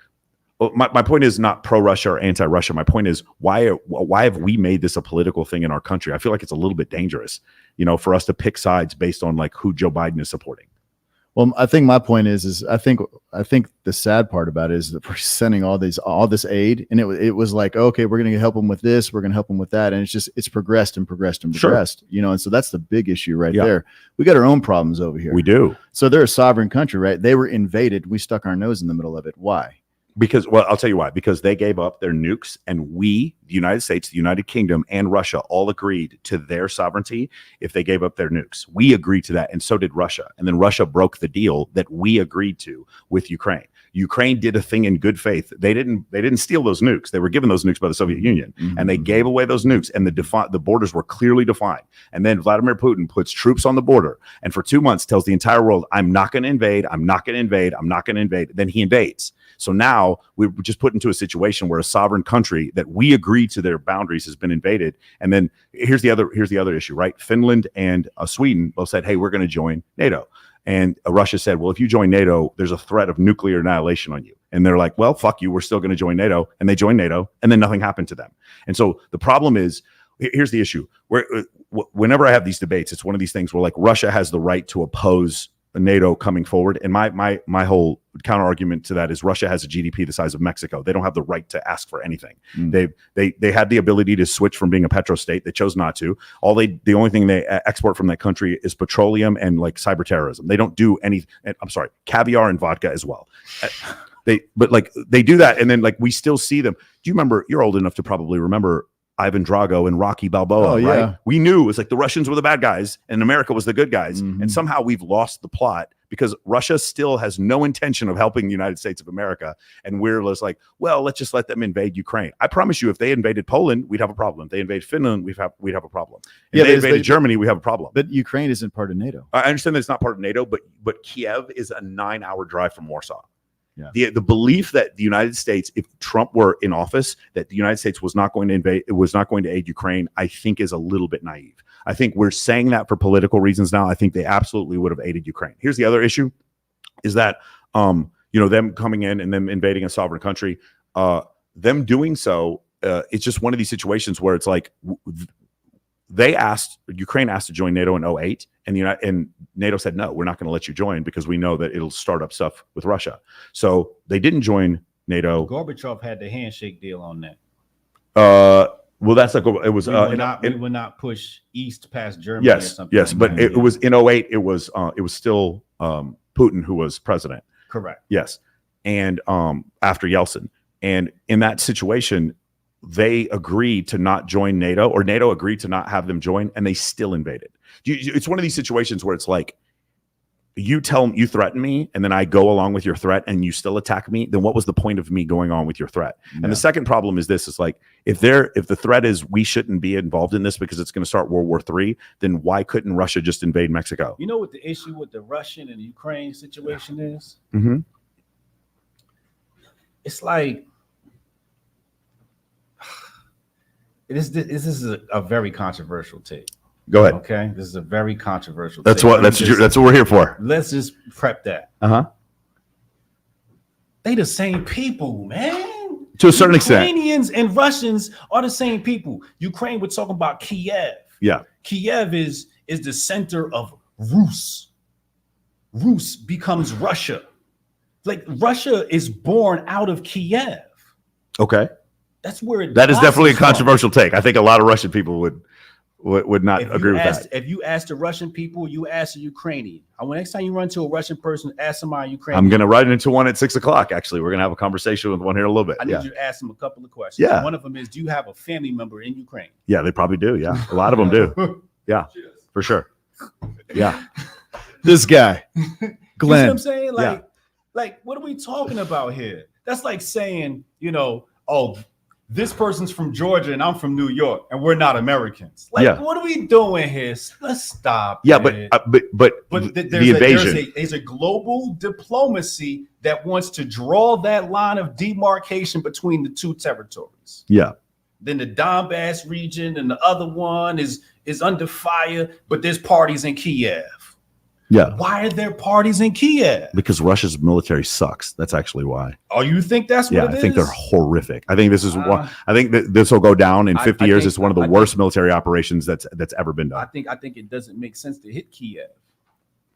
my point is not pro-Russia or anti-Russia. My point is why have we made this a political thing in our country? I feel like it's a little bit dangerous, for us to pick sides based on like who Joe Biden is supporting. Well, I think my point is I think the sad part about it is that we're sending all this aid, and it was like, okay, we're going to help them with this, we're going to help them with that, and it's progressed and progressed and progressed. Sure. And so that's the big issue right there. We got our own problems over here. We do. So they're a sovereign country, right? They were invaded. We stuck our nose in the middle of it. Why? Because, well, I'll tell you why. Because they gave up their nukes, and we, the United States, the United Kingdom, and Russia all agreed to their sovereignty if they gave up their nukes. We agreed to that, and so did Russia. And then Russia broke the deal that we agreed to with Ukraine. Ukraine did a thing in good faith. They didn't steal those nukes. They were given those nukes by the Soviet Union, and they gave away those nukes, and the borders were clearly defined. And then Vladimir Putin puts troops on the border, and for 2 months tells the entire world, I'm not going to invade, I'm not going to invade, I'm not going to invade. Then he invades. So now we're just put into a situation where a sovereign country that we agreed to their boundaries has been invaded. And then here's the other issue, right? Finland and Sweden both said, hey, we're going to join NATO. And Russia said, well, if you join NATO, there's a threat of nuclear annihilation on you. And they're like, well, fuck you. We're still going to join NATO. And they joined NATO, and then nothing happened to them. And so the problem is, here's the issue. Whenever I have these debates, it's one of these things where like Russia has the right to oppose NATO coming forward. And my whole counter argument to that is Russia has a GDP the size of Mexico. They don't have the right to ask for anything. They had the ability to switch from being a petrostate. They chose not to. The only thing they export from that country is petroleum and like cyber terrorism. They don't do any. I'm sorry, caviar and vodka as well. They do that, and then like we still see them. Do you remember? You're old enough to probably remember Ivan Drago and Rocky Balboa, right? We knew it was like the Russians were the bad guys and America was the good guys. And somehow we've lost the plot because Russia still has no intention of helping the United States of America. And we're just like, well, let's just let them invade Ukraine. I promise you, if they invaded Poland, we'd have a problem. If they invade Finland, we'd have a problem. If they invaded Germany, we have a problem. But Ukraine isn't part of NATO. I understand that it's not part of NATO, but Kiev is a 9-hour drive from Warsaw. Yeah. The belief that the United States, if Trump were in office, that the United States was not going to invade, it was not going to aid Ukraine, I think is a little bit naive. I think we're saying that for political reasons now. I think they absolutely would have aided Ukraine. Here's the other issue: is that them coming in and them invading a sovereign country, them doing so, it's just one of these situations where it's like Ukraine asked to join NATO in 2008, and NATO said, no, we're not going to let you join because we know that it'll start up stuff with Russia. So they didn't join NATO. Gorbachev had the handshake deal on that. Well, that's like it was. We would not push east past Germany. Yes, or something yes, like but that. it was in 2008. It was still Putin who was president. Correct. Yes, and after Yeltsin, and in that situation, they agreed to not join NATO, or NATO agreed to not have them join, and they still invaded. It's one of these situations where it's like, you threaten me, and then I go along with your threat, and you still attack me. Then what was the point of me going on with your threat? Yeah. And the second problem is this: is like if the threat is we shouldn't be involved in this because it's going to start World War III, then why couldn't Russia just invade Mexico? You know what the issue with the Russian and Ukraine situation is? Mm-hmm. It's like. This is a very controversial take. Go ahead. Okay, this is a very controversial. That's take. what we're here for. Let's just prep that. They the same people, man. To a certain extent, Ukrainians and Russians are the same people. Ukraine, we're talking about Kiev. Yeah, Kiev is the center of Rus. Rus becomes Russia. Like Russia is born out of Kiev. Okay. That's where that is definitely a controversial take. I think a lot of Russian people would not agree with that. If you ask the Russian people, you ask the Ukrainian. Next time you run to a Russian person, ask somebody Ukrainian. I'm going to run into one at 6:00. Actually, we're going to have a conversation with one here in a little bit. I need you to ask them a couple of questions. Yeah. One of them is, do you have a family member in Ukraine? Yeah, they probably do. Yeah, a lot of them do. Yeah, for sure. Yeah. This guy, Glenn. You know what I'm saying? Like, what are we talking about here? That's like saying, this person's from Georgia and I'm from New York and we're not Americans. Like, what are we doing here? Let's stop. Yeah, but the invasion. There's a global diplomacy that wants to draw that line of demarcation between the two territories. Yeah. Then the Donbass region and the other one is under fire, but there's parties in Kiev. Yeah. Why are there parties in Kiev? Because Russia's military sucks. That's actually why. Oh, you think that's what it is? Yeah, I think they're horrific. I think this is one. I think that this will go down in 50 years. It's one of the worst military operations that's ever been done. I think it doesn't make sense to hit Kiev.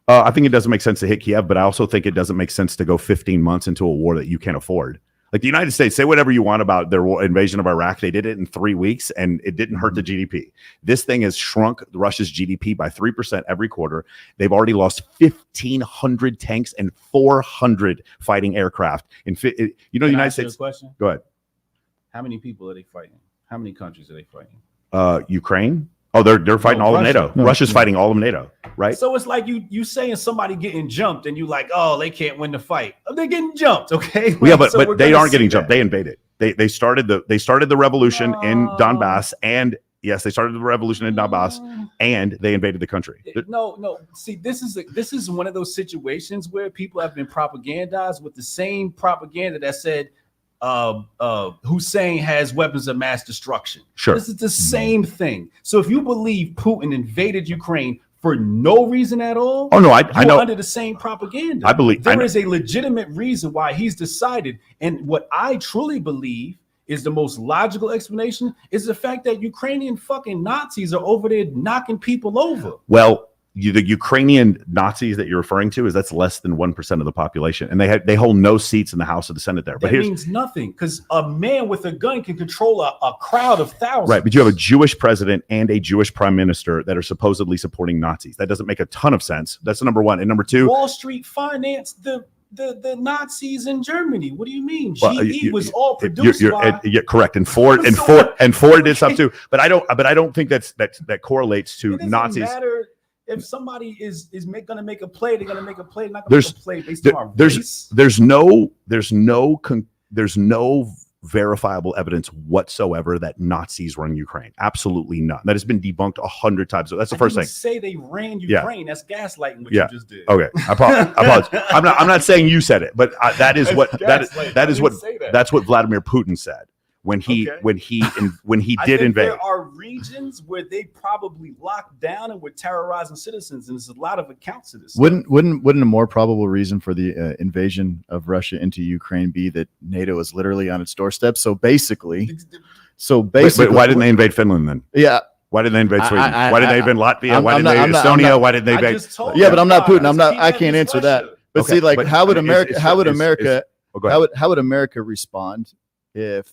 I think it doesn't make sense to hit Kiev, but I also think it doesn't make sense to go 15 months into a war that you can't afford. Like the United States, say whatever you want about their invasion of Iraq. They did it in 3 weeks and it didn't hurt the GDP. This thing has shrunk Russia's GDP by 3% every quarter. They've already lost 1,500 tanks and 400 fighting aircraft. The United States. Question? Go ahead. How many people are they fighting? How many countries are they fighting? Ukraine. Oh, they're fighting all of NATO. Russia's fighting all of NATO, right? So it's like you saying somebody getting jumped and you like, oh, they can't win the fight. Oh, they're getting jumped, okay? Yeah, but they aren't getting jumped. They invaded. They started the revolution in Donbass, and yes, they started the revolution in Donbass, and they invaded the country. No. See, this is one of those situations where people have been propagandized with the same propaganda that said Hussein has weapons of mass destruction. Sure. This is the same thing. So if you believe Putin invaded Ukraine for no reason at all, I know under the same propaganda. I believe there is a legitimate reason why he's decided. And what I truly believe is the most logical explanation is the fact that Ukrainian fucking Nazis are over there knocking people over. Well, the Ukrainian Nazis that you're referring to that's less than 1% of the population, and they hold no seats in the House or the Senate there. But that means nothing, because a man with a gun can control a crowd of thousands. Right, but you have a Jewish president and a Jewish prime minister that are supposedly supporting Nazis. That doesn't make a ton of sense. That's number one. And number two, Wall Street financed the Nazis in Germany. What do you mean? GE was all produced by. Yeah, correct. And Ford did stuff too. But I don't think that correlates to Nazis. Matter if somebody is going to make a play, they're going to make a play. They're not going to make a play based on race. There's no verifiable evidence whatsoever that Nazis run Ukraine. Absolutely none. That has been debunked 100 times. So that's the first thing. Say they ran Ukraine. That's gaslighting. What you just did. Okay. I apologize. I'm not saying you said it, but that's what Vladimir Putin said when he did invade. There are regions where they probably locked down and were terrorizing citizens, and there's a lot of accounts of this. Wouldn't a more probable reason for the invasion of Russia into Ukraine be that NATO is literally on its doorstep? So basically, wait, why didn't they invade Finland then? Yeah. Why didn't they invade Sweden? Why didn't they invade Latvia? Why didn't they invade Estonia? Why didn't they invade? Yeah, but I'm not Putin. I can't answer that. But see, like, how would America respond if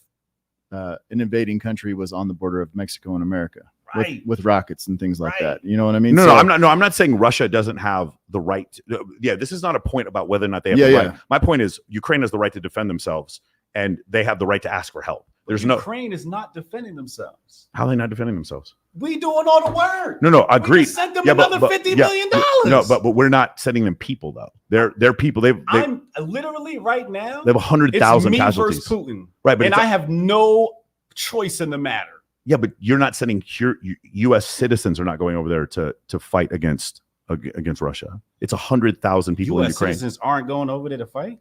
an invading country was on the border of Mexico and America, with rockets and things like that? You know what I mean? I'm not saying Russia doesn't have the right. This is not a point about whether or not they have the right. My point is Ukraine has the right to defend themselves, and they have the right to ask for help. Ukraine is not defending themselves. How are they not defending themselves? We doing all the work. No, agreed. Send them another $50 million. No, but we're not sending them people though. They're people. I'm literally right now. They have 100,000 casualties. Versus Putin, right? But I have no choice in the matter. Yeah, but you're not sending U.S. citizens are not going over there to fight against Russia. It's 100,000 people in Ukraine. Citizens aren't going over there to fight.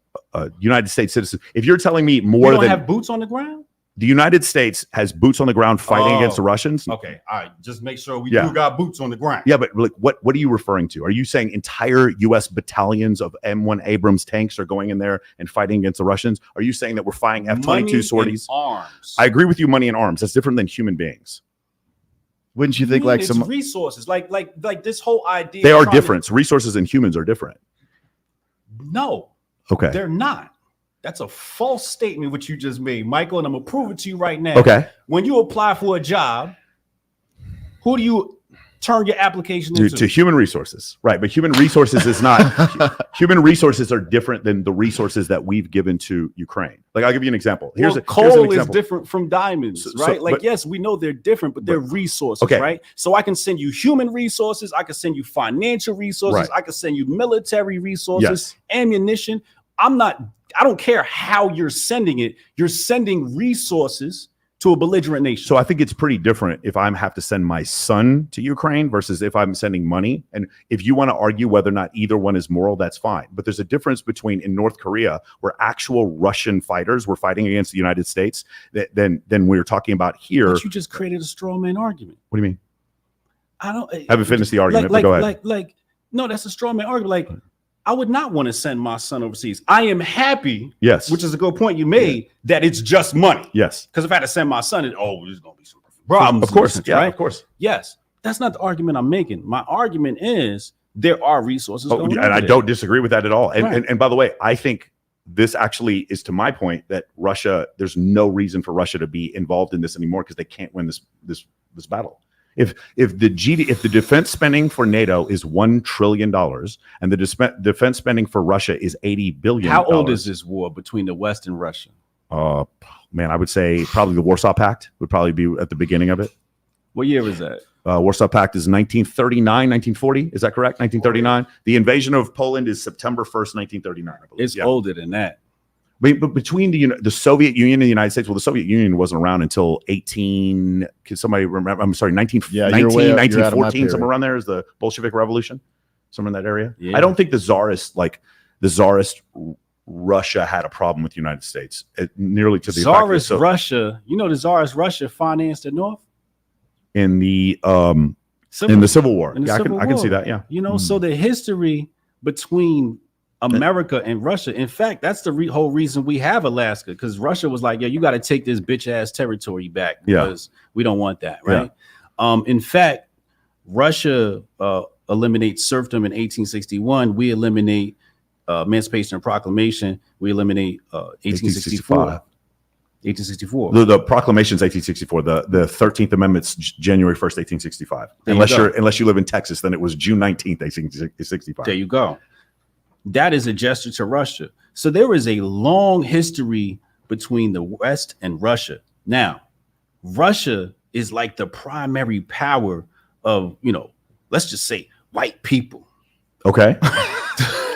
United States citizens. If you're telling me we don't have boots on the ground. The United States has boots on the ground fighting against the Russians. Okay, all right. Just make sure we do got boots on the ground. Yeah, but like, what are you referring to? Are you saying entire U.S. battalions of M1 Abrams tanks are going in there and fighting against the Russians? Are you saying that we're fighting F-22 sorties? Arms. I agree with you. Money and arms. That's different than human beings. Wouldn't you think it's some resources like this whole idea? They are different. Resources and humans are different. No. Okay. They're not. That's a false statement, what you just made, Michael, and I'm going to prove it to you right now. Okay. When you apply for a job, who do you turn your application into? To human resources. Right. But human resources is not – human resources are different than the resources that we've given to Ukraine. Like, I'll give you an example. Coal is different from diamonds, right? Yes, we know they're different, but they're resources, right? So I can send you human resources. I can send you financial resources. I can send you military resources, ammunition. I don't care how you're sending it. You're sending resources to a belligerent nation. So I think it's pretty different if I have to send my son to Ukraine versus if I'm sending money. And if you want to argue whether or not either one is moral, that's fine. But there's a difference between in North Korea, where actual Russian fighters were fighting against the United States, than we're talking about here. But you just created a straw man argument. What do you mean? I haven't finished the argument, but go ahead. No, that's a straw man argument. I would not want to send my son overseas. I am happy, yes, which is a good point you made, that it's just money. Yes. Because if I had to send my son, there's going to be some problems. Of course. Right? Of course. Yes. That's not the argument I'm making. My argument is there are resources. And I don't disagree with that at all. And by the way, I think this actually is to my point that Russia, there's no reason for Russia to be involved in this anymore because they can't win this battle. If the defense spending for NATO is $1 trillion and the defense spending for Russia is $80 billion, how old is this war between the West and Russia? Man, I would say probably the Warsaw Pact would probably be at the beginning of it. What year was that? Warsaw Pact is 1939, 1940. Is that correct? 1939. The invasion of Poland is September 1st, 1939. I believe. It's older than that. But between the Soviet Union and the United States, well, the Soviet Union wasn't around until 19. Can somebody remember? I'm sorry, 1914, somewhere around there is the Bolshevik Revolution, somewhere in that area. Yeah. I don't think the Tsarist Russia had a problem with the United States. Nearly to the Tsarist Russia. You know, the Tsarist Russia financed the North in the Civil War. I can see that. Yeah. You know, so the history between America and Russia. In fact, that's the whole reason we have Alaska, because Russia was like, "Yeah, you got to take this bitch ass territory back because we don't want that." Right. Yeah. In fact, Russia eliminate serfdom in 1861. We eliminate Emancipation and Proclamation. We eliminate 1864. 1864. The proclamation's 1864. The 13th Amendment's January 1st, 1865. Unless you live in Texas, then it was June 19th, 1865. There you go. That is a gesture to Russia. So there is a long history between the West and Russia. Now, Russia is like the primary power of, let's just say white people. Okay.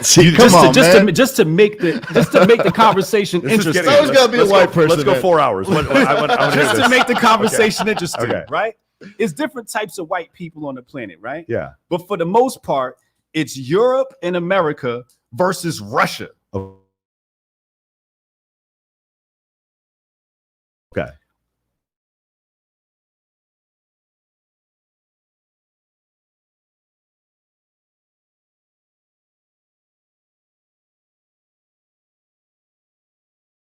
See, just to make the conversation interesting. There's got to be a white person. Let's go 4 hours. Just to make the conversation interesting, Okay. right? It's different types of white people on the planet, right? Yeah. But for the most part, it's Europe and America versus Russia. Okay.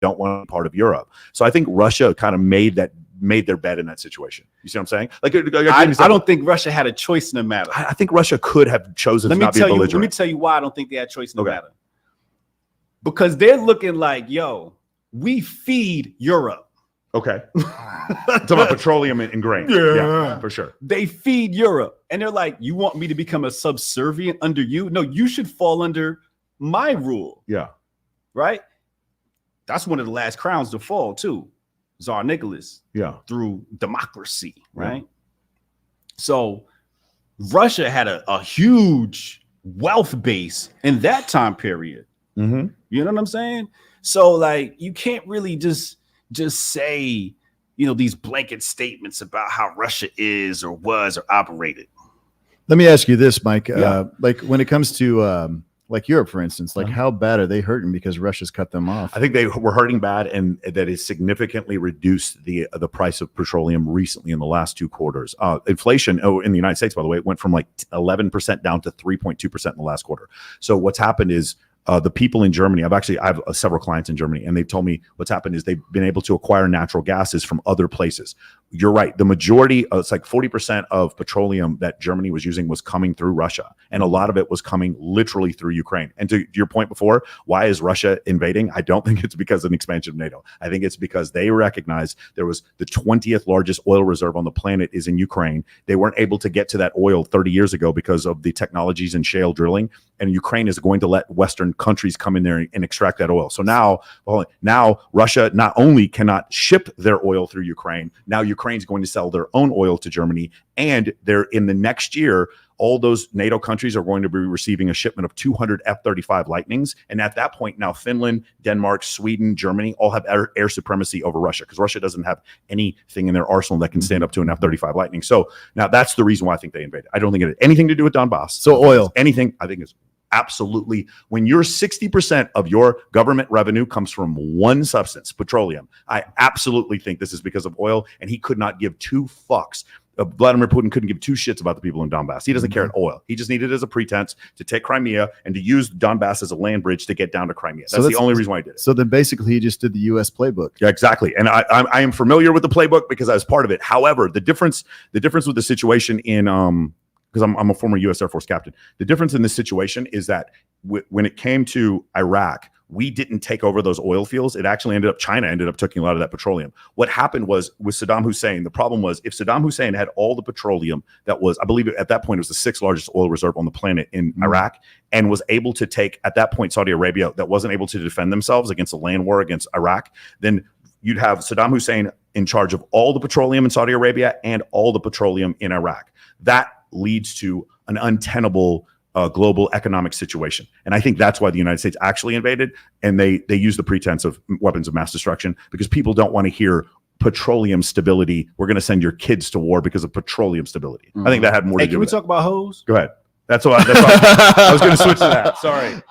Don't want to be part of Europe. So I think Russia kind of made their bed in that situation. You see what I'm saying? Like, I don't think Russia had a choice in the matter. I think Russia could have chosen to not be belligerent. Let me tell you why I don't think they had choice in the matter. Because they're looking like, yo, we feed Europe. Okay. It's about petroleum and grain. Yeah, for sure. They feed Europe. And they're like, you want me to become a subservient under you? No, you should fall under my rule. Yeah. Right? That's one of the last crowns to fall, too. Tsar Nicholas. Yeah. Through democracy. Right? Yeah. So Russia had a huge wealth base in that time period. Mm-hmm. You know what I'm saying? So, like, you can't really just say, these blanket statements about how Russia is or was or operated. Let me ask you this, Mike. Yeah. Like when it comes to like Europe, for instance, like how bad are they hurting because Russia's cut them off? I think they were hurting bad, and that has significantly reduced the price of petroleum recently in the last 2 quarters. Inflation in the United States, by the way, it went from like 11% down to 3.2% in the last quarter. So what's happened is the people in Germany, I have several clients in Germany, and they've told me what's happened is they've been able to acquire natural gases from other places. You're right. The majority, it's like 40% of petroleum that Germany was using was coming through Russia. And a lot of it was coming literally through Ukraine. And to your point before, why is Russia invading? I don't think it's because of an expansion of NATO. I think it's because they recognize there was the 20th largest oil reserve on the planet is in Ukraine. They weren't able to get to that oil 30 years ago because of the technologies in shale drilling. And Ukraine is going to let Western countries come in there and extract that oil. So now Russia not only cannot ship their oil through Ukraine, now Ukraine's going to sell their own oil to Germany. And they're in the next year, all those NATO countries are going to be receiving a shipment of 200 F-35 Lightnings. And at that point, now Finland, Denmark, Sweden, Germany all have air supremacy over Russia because Russia doesn't have anything in their arsenal that can stand up to an F-35 Lightning. So now that's the reason why I think they invaded. I don't think it had anything to do with Donbass. So oil. Anything, I think is absolutely. When you're 60% of your government revenue comes from one substance, petroleum, I absolutely think this is because of oil. And he could not give 2 fucks. Vladimir Putin couldn't give 2 shits about the people in Donbass. He doesn't care at oil. He just needed it as a pretense to take Crimea and to use Donbass as a land bridge to get down to Crimea. That's the only reason why he did it. So then basically he just did the U.S. playbook. Yeah, exactly. And I am familiar with the playbook because I was part of it. However, the difference with the situation in because I'm a former U.S. Air Force captain. The difference in this situation is that when it came to Iraq, we didn't take over those oil fields. It actually China ended up taking a lot of that petroleum. What happened was with Saddam Hussein, the problem was if Saddam Hussein had all the petroleum that was, I believe at that point, it was the 6th largest oil reserve on the planet in Iraq, and was able to take, at that point, Saudi Arabia, that wasn't able to defend themselves against a land war against Iraq, then you'd have Saddam Hussein in charge of all the petroleum in Saudi Arabia and all the petroleum in Iraq. That leads to an untenable global economic situation. And I think that's why the United States actually invaded. And they use the pretense of weapons of mass destruction because people don't want to hear petroleum stability. We're going to send your kids to war because of petroleum stability. I think that had more to do can we with talk about hoes? Go ahead. That's what I was going to switch to that. Sorry.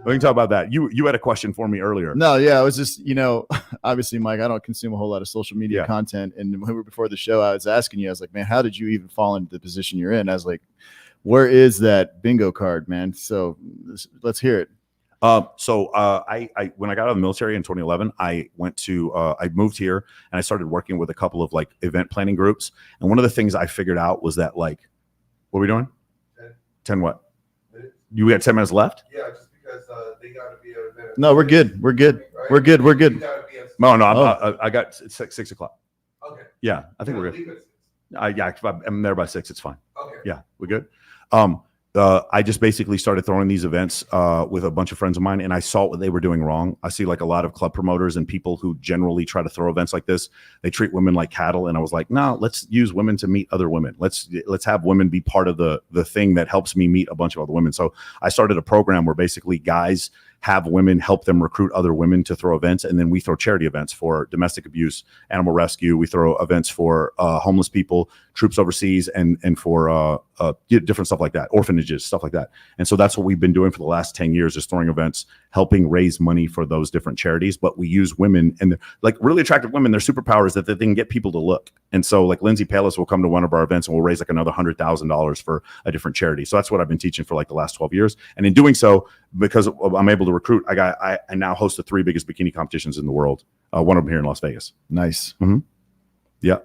We can talk about that. You had a question for me earlier. No, yeah, I was just, obviously, Mike, I don't consume a whole lot of social media content. And when we were before the show, I was asking you, I was like, man, how did you even fall into the position you're in? I was like, where is that bingo card, man? So let's hear it. So I when I got out of the military in 2011, I moved here and I started working with a couple of like event planning groups. And one of the things I figured out was that like, what are we doing? 10 what? You got 10 minutes left? Yeah, just because they got to be a minute. No, we're good. We're good. Right? We're good. We're good. You gotta be at- No, I got 6 o'clock. Okay. Yeah, I think we're good. Leave it. Yeah, if I'm there by 6. It's fine. Okay. Yeah, we're good. I just basically started throwing these events with a bunch of friends of mine, and I saw what they were doing wrong. I see like a lot of club promoters and people who generally try to throw events like this. They treat women like cattle, and I was like, no, let's use women to meet other women. Let's have women be part of the thing that helps me meet a bunch of other women. So I started a program where basically guys have women help them recruit other women to throw events, and then we throw charity events for domestic abuse, animal rescue. We throw events for homeless people, troops overseas, and for different stuff like that, orphanages, stuff like that. And so that's what we've been doing for the last 10 years, is throwing events, helping raise money for those different charities. But we use women, and like really attractive women. Their superpower is that they can get people to look. And so like Lindsay Palis will come to one of our events and we'll raise like another $100,000 for a different charity. So that's what I've been teaching for like the last 12 years. And in doing so, because I'm able to recruit, I now host the 3 biggest bikini competitions in the world. One of them here in Las Vegas. Nice. Mm-hmm. Yeah.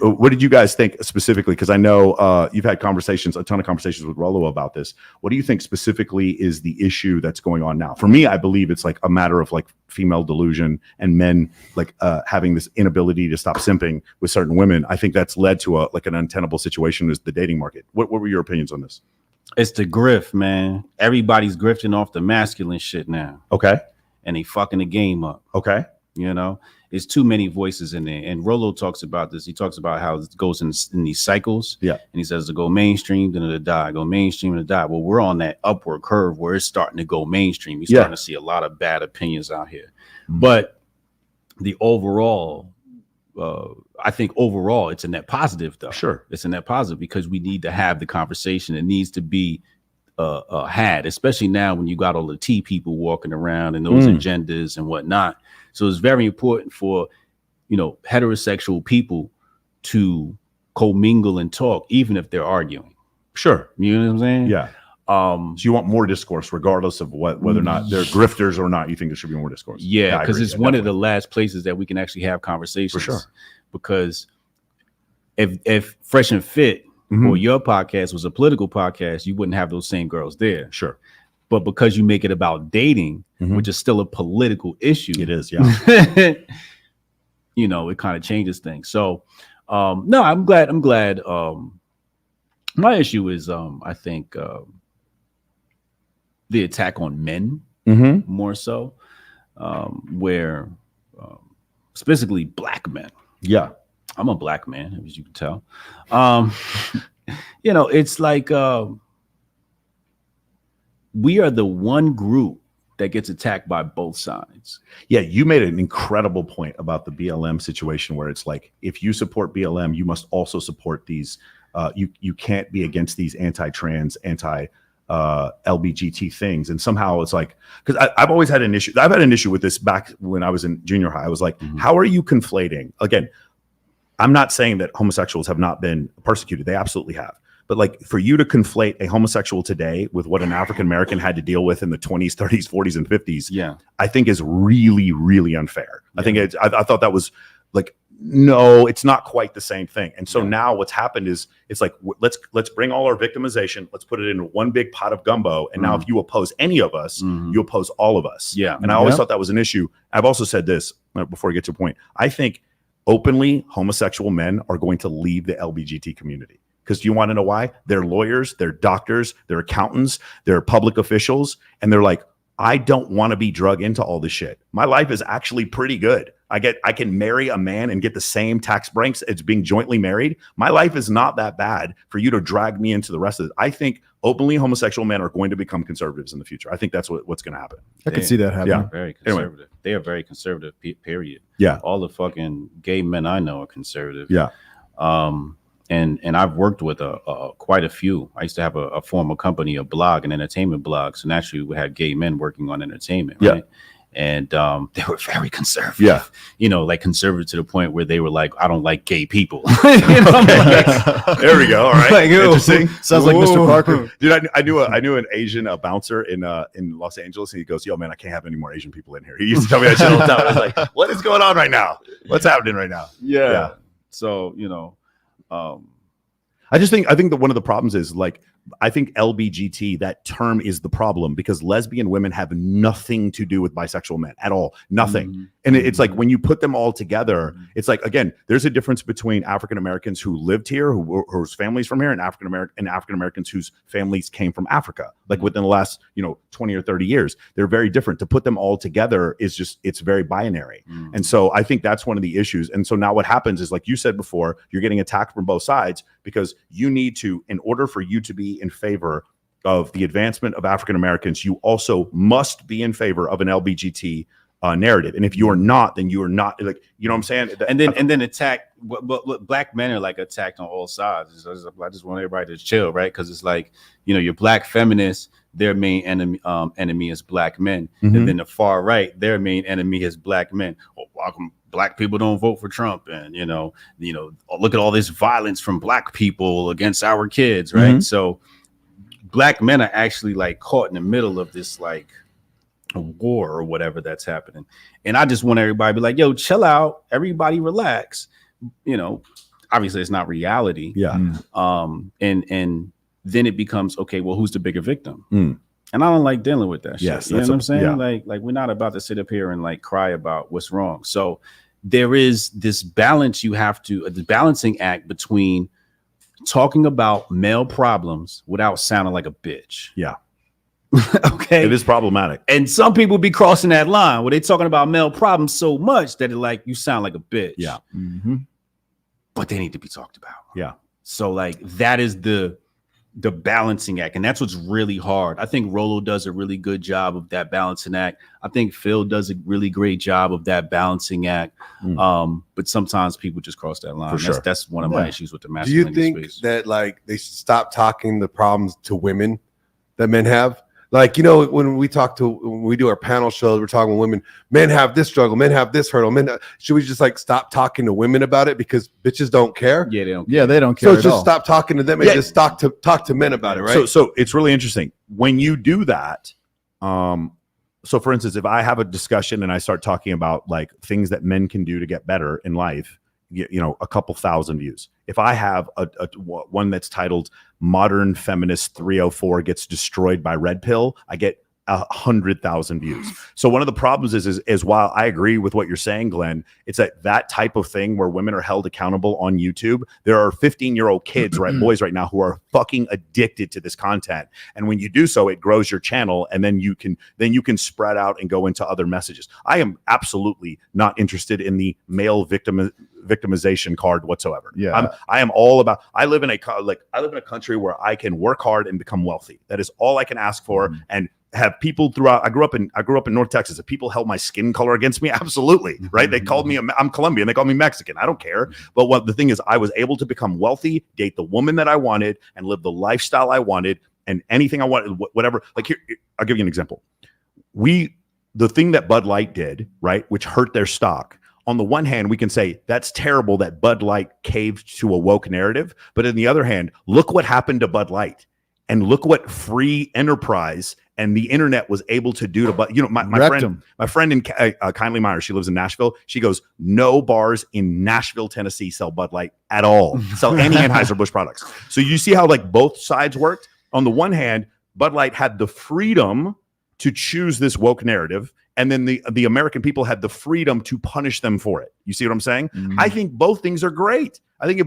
What did you guys think specifically? Because I know you've had a ton of conversations with Rollo about this. What do you think specifically is the issue that's going on now? For me, I believe it's like a matter of like female delusion and men like having this inability to stop simping with certain women. I think that's led to an untenable situation is the dating market. What were your opinions on this? It's the grift, man. Everybody's grifting off the masculine shit now. Okay. And they fucking the game up. Okay. You know, there's too many voices in there. And Rollo talks about this. He talks about how it goes in these cycles. Yeah. And he says to go mainstream, then it'll die. Go mainstream, it'll die. Well, we're on that upward curve where it's starting to go mainstream. You're starting to see a lot of bad opinions out here. Mm-hmm. But the overall, I think overall it's a net positive, though. Sure. It's a net positive because we need to have the conversation. It needs to be had, especially now when you got all the T people walking around and those agendas and whatnot. So it's very important for, heterosexual people to commingle and talk, even if they're arguing. Sure. You know what I'm saying? Yeah. So you want more discourse, regardless of whether or not they're grifters or not. You think there should be more discourse? Yeah, because it's one of the last places that we can actually have conversations. For sure. Because if Fresh and Fit or your podcast was a political podcast, you wouldn't have those same girls there. Sure. But because you make it about dating, which is still a political issue, it is, yeah. It kind of changes things. So, no, I'm glad. My issue is, I think, the attack on men more so, where specifically black men. Yeah, I'm a black man, as you can tell. It's like. We are the one group that gets attacked by both sides. Yeah, you made an incredible point about the BLM situation where it's like, if you support BLM, you must also support these. You can't be against these anti-trans, anti-LBGT things. And somehow it's like, because I've always had an issue. I've had an issue with this back when I was in junior high. I was like, how are you conflating? Again, I'm not saying that homosexuals have not been persecuted. They absolutely have. But like for you to conflate a homosexual today with what an African American had to deal with in the 20s, 30s, 40s, and 50s, I think is really, really unfair. Yeah. I thought that was like, no, it's not quite the same thing. And so now what's happened is it's like, let's bring all our victimization, let's put it in one big pot of gumbo. And now if you oppose any of us, you oppose all of us. Yeah. And I always thought that was an issue. I've also said this before I get to a point. I think openly homosexual men are going to leave the LBGT community. Because you want to know why? They're lawyers, they're doctors, they're accountants, they're public officials. And they're like, I don't want to be drug into all this shit. My life is actually pretty good. I can marry a man and get the same tax breaks as being jointly married. My life is not that bad for you to drag me into the rest of it. I think openly homosexual men are going to become conservatives in the future. I think that's what's going to happen. I can see that happening. Yeah. Very conservative. Anyway. They are very conservative, period. Yeah. All the fucking gay men I know are conservative. Yeah. And I've worked with quite a few. I used to have a former company, a blog, an entertainment blog. So naturally, we had gay men working on entertainment, right? Yeah. And they were very conservative. Yeah. Like conservative to the point where they were like, I don't like gay people. There we go. All right. Like, interesting. Sounds like Mr. Parker. Dude, I knew an Asian bouncer in Los Angeles. And he goes, yo, man, I can't have any more Asian people in here. He used to tell me that shit all the time. I was like, what is going on right now? What's happening right now? Yeah. So, I think that one of the problems is like I think LBGT, that term is the problem, because lesbian women have nothing to do with bisexual men at all. Nothing. And it's like when you put them all together, it's like, again, there's a difference between African Americans who lived here, whose families from here, and African Americans whose families came from Africa, like within the last 20 or 30 years. They're very different. To put them all together is just, it's very binary. And so I think that's one of the issues. And so now what happens is, like you said before, you're getting attacked from both sides, because you need to, in order for you to be in favor of the advancement of African Americans, you also must be in favor of an LBGT narrative. And if you are not, then you are not, like, you know what I'm saying? And then attack, but black men are like attacked on all sides. I just want everybody to chill, right? Because it's like, your black feminists, their main enemy is black men. And then the far right, their main enemy is black men. Oh, welcome. Black people don't vote for Trump, and look at all this violence from black people against our kids, right? So black men are actually like caught in the middle of this like a war or whatever that's happening. And I just want everybody to be like, yo, chill out, everybody relax. Obviously it's not reality. And then it becomes, okay, well, who's the bigger victim? And I don't like dealing with that shit. You know what I'm saying? Yeah. Like we're not about to sit up here and like cry about what's wrong. So there is this balance the balancing act between talking about male problems without sounding like a bitch. Yeah. Okay. It is problematic. And some people be crossing that line where they talking about male problems so much that it like, you sound like a bitch. Yeah. But they need to be talked about. Yeah. So like that is the balancing act, and that's what's really hard. I think Rolo does a really good job of that balancing act. I think Phil does a really great job of that balancing act. But sometimes people just cross that line. That's one of my issues with the masculinity. Do you think that like they should stop talking the problems to women that men have? Like, when we do our panel shows, we're talking to women, men have this struggle, men have this hurdle. Should we just like stop talking to women about it because bitches don't care? Yeah, they don't care. Yeah, they don't care. So just stop talking to them and just talk to men about it, right? So it's really interesting when you do that. So for instance, if I have a discussion and I start talking about like things that men can do to get better in life, a couple thousand views. If I have a one that's titled "Modern Feminist 304 Gets Destroyed by Red Pill," I get 100,000 views. So one of the problems is while I agree with what you're saying, Glenn, it's that type of thing where women are held accountable on YouTube. There are 15-year-old kids, boys right now, who are fucking addicted to this content. And when you do so, it grows your channel, and then you can spread out and go into other messages. I am absolutely not interested in the male victimization card whatsoever. Yeah, I am all about. I live in a country where I can work hard and become wealthy. That is all I can ask for. And have people throughout. I grew up in North Texas. If people held my skin color against me, absolutely, right? They called me, I'm Colombian. They called me Mexican. I don't care. But what the thing is, I was able to become wealthy, date the woman that I wanted, and live the lifestyle I wanted, and anything I wanted, whatever. Like here, I'll give you an example. The thing that Bud Light did, right, which hurt their stock. On the one hand, we can say that's terrible that Bud Light caved to a woke narrative. But on the other hand, look what happened to Bud Light, and look what free enterprise and the internet was able to do to. But my friend in Kindly Meyer, she lives in Nashville. She goes, no bars in Nashville, Tennessee sell Bud Light at all. Sell any Anheuser-Busch products. So you see how like both sides worked. On the one hand, Bud Light had the freedom to choose this woke narrative, and then the American people had the freedom to punish them for it. You see what I'm saying? I think both things are great. I think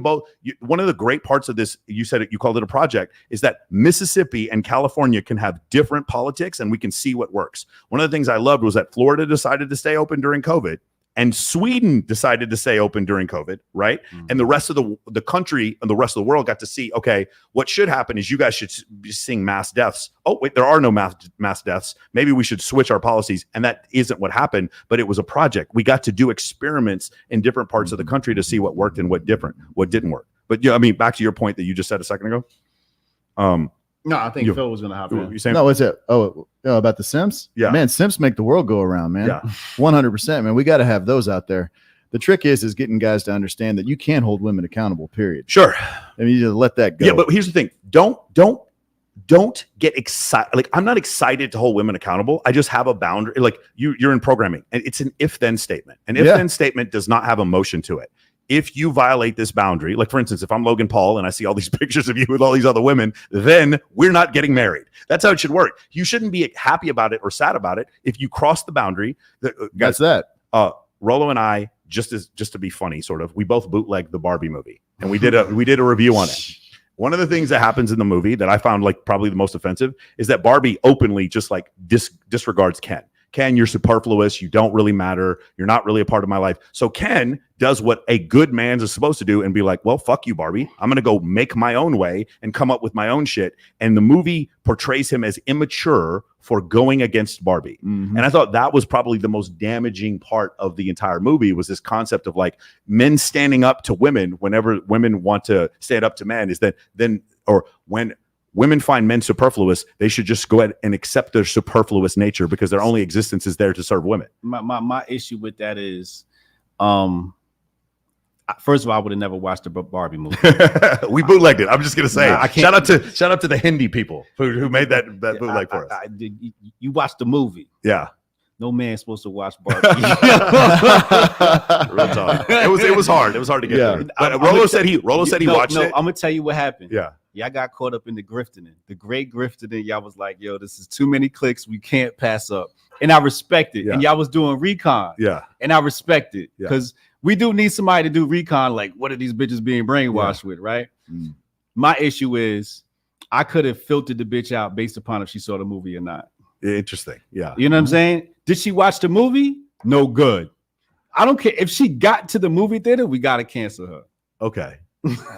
one of the great parts of this, you said it, you called it a project, is that Mississippi and California can have different politics and we can see what works. One of the things I loved was that Florida decided to stay open during COVID, and Sweden decided to stay open during COVID, right? And the rest of the country and the rest of the world got to see, okay, what should happen is you guys should be seeing mass deaths. Oh, wait, there are no mass deaths. Maybe we should switch our policies. And that isn't what happened, but it was a project. We got to do experiments in different parts of the country to see what worked and what didn't work. But yeah, I mean, back to your point that you just said a second ago. No, I think Phil was going to hop in. You saying? No, what's it? Oh, about the simps? Yeah. Man, simps make the world go around, man. Yeah. 100%, man. We got to have those out there. The trick is getting guys to understand that you can't hold women accountable, period. Sure. I mean, you just let that go. Yeah, but here's the thing. Don't get excited. Like, I'm not excited to hold women accountable. I just have a boundary. Like you're in programming, and it's an if-then statement. An if-then statement does not have emotion to it. if you violate this boundary, like for instance, if I'm Logan Paul and I see all these pictures of you with all these other women, then we're not getting married. That's how it should work. You shouldn't be happy about it or sad about it. If you cross the boundary, That's that. Rollo and I, just to be funny, sort of, we both bootlegged the Barbie movie, and we did a review on it. One of the things that happens in the movie that I found like probably the most offensive is that Barbie openly just like disregards Ken. Ken, you're superfluous. You don't really matter. You're not really a part of my life. So Ken does what a good man is supposed to do and be like, well, fuck you, Barbie. I'm going to go make my own way and come up with my own shit. And the movie portrays him as immature for going against Barbie. Mm-hmm. And I thought that was probably the most damaging part of the entire movie, was this concept of like men standing up to women whenever women want to stand up to men, is that then, or when women find men superfluous, they should just go ahead and accept their superfluous nature because their only existence is there to serve women. My issue with that is, first of all, I would have never watched the Barbie movie. We bootlegged it. I'm just gonna say, I can't, shout out to the Hindi people who made that bootleg for us. You watched the movie. Yeah. No man's supposed to watch Barbie. Real talk. It was hard. It was hard to get there. But Rollo said he watched it. I'm gonna tell you what happened. Yeah. Y'all got caught up in the grifting. The great grifting. Y'all was like, yo, this is too many clicks. We can't pass up. And I respect it. Yeah. And y'all was doing recon. Yeah. And I respect it. Yeah. Because we do need somebody to do recon. Like, what are these bitches being brainwashed with, right? Mm. My issue is I could have filtered the bitch out based upon if she saw the movie or not. Interesting. Yeah. You know what I'm saying? Did she watch the movie? No good. I don't care. If she got to the movie theater, we got to cancel her. Okay.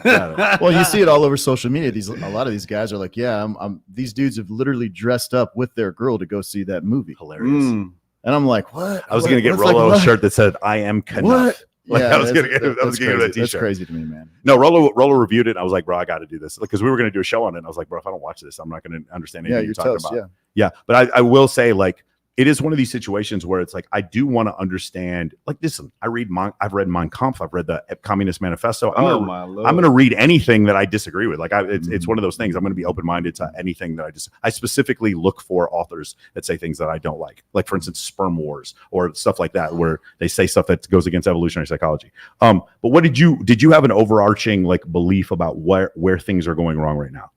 Well, you see it all over social media. A lot of these guys are like, yeah, these dudes have literally dressed up with their girl to go see that movie. Hilarious. And I'm like, what? I was going to get Rollo a shirt that said, I am Knuff. What? Like, Yeah, I was going to get that t-shirt. That's crazy to me, man. No, Rollo reviewed it. And I was like, bro, I got to do this because we were going to do a show on it. And I was like, bro, if I don't watch this, I'm not going to understand anything you're talking about. Yeah. But I will say, like, it is one of these situations where it's like, I do want to understand, like, listen, I've read Mein Kampf. I've read the Communist Manifesto. I'm going to read anything that I disagree with. Like, it's one of those things. I'm going to be open-minded to anything that I specifically look for authors that say things that I don't like, for instance, sperm wars or stuff like that, where they say stuff that goes against evolutionary psychology. But what did you have an overarching like belief about where things are going wrong right now?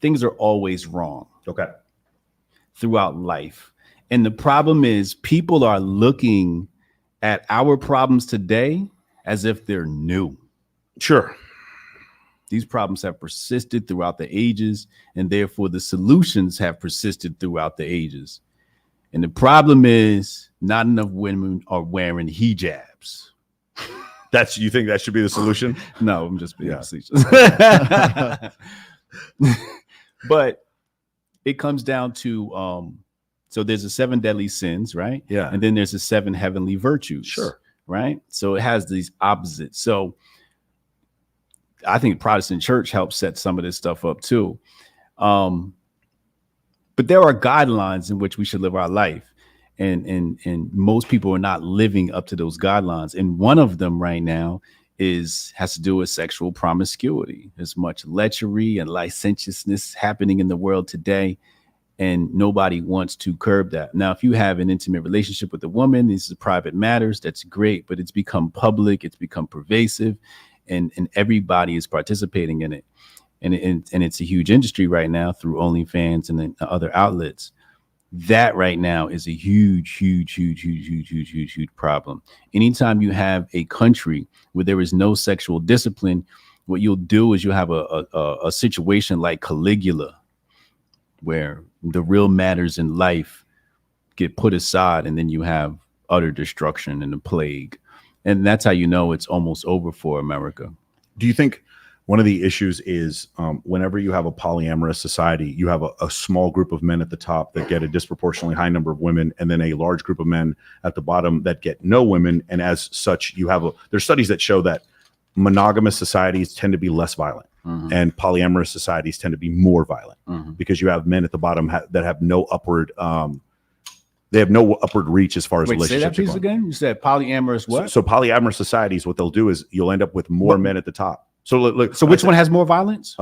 Things are always wrong. Okay. Throughout life. And the problem is people are looking at our problems today as if they're new. Sure. These problems have persisted throughout the ages, and therefore the solutions have persisted throughout the ages. And the problem is not enough women are wearing hijabs. You think that should be the solution? No, I'm just being facetious. But it comes down to so there's the 7 deadly sins, right? Yeah. And then there's the 7 heavenly virtues. Sure. Right. So it has these opposites. So I think Protestant church helps set some of this stuff up too. But there are guidelines in which we should live our life. And most people are not living up to those guidelines. And one of them right now has to do with sexual promiscuity. There's much lechery and licentiousness happening in the world today, and nobody wants to curb that. Now, if you have an intimate relationship with a woman, these are private matters, that's great, but it's become public, it's become pervasive, and everybody is participating in it. And it's a huge industry right now through OnlyFans and then other outlets. That right now is a huge problem. Anytime you have a country where there is no sexual discipline, what you'll do is you'll have a situation like Caligula, where the real matters in life get put aside, and then you have utter destruction and the plague. And that's how you know it's almost over for America. Do you think one of the issues is whenever you have a polyamorous society, you have a small group of men at the top that get a disproportionately high number of women, and then a large group of men at the bottom that get no women. And as such, there's studies that show that monogamous societies tend to be less violent, and polyamorous societies tend to be more violent because you have men at the bottom that have no upward reach as far as relationships. Say that piece again. You said polyamorous what? So polyamorous societies, what they'll do is you'll end up with more men at the top. So look. So which one has more violence?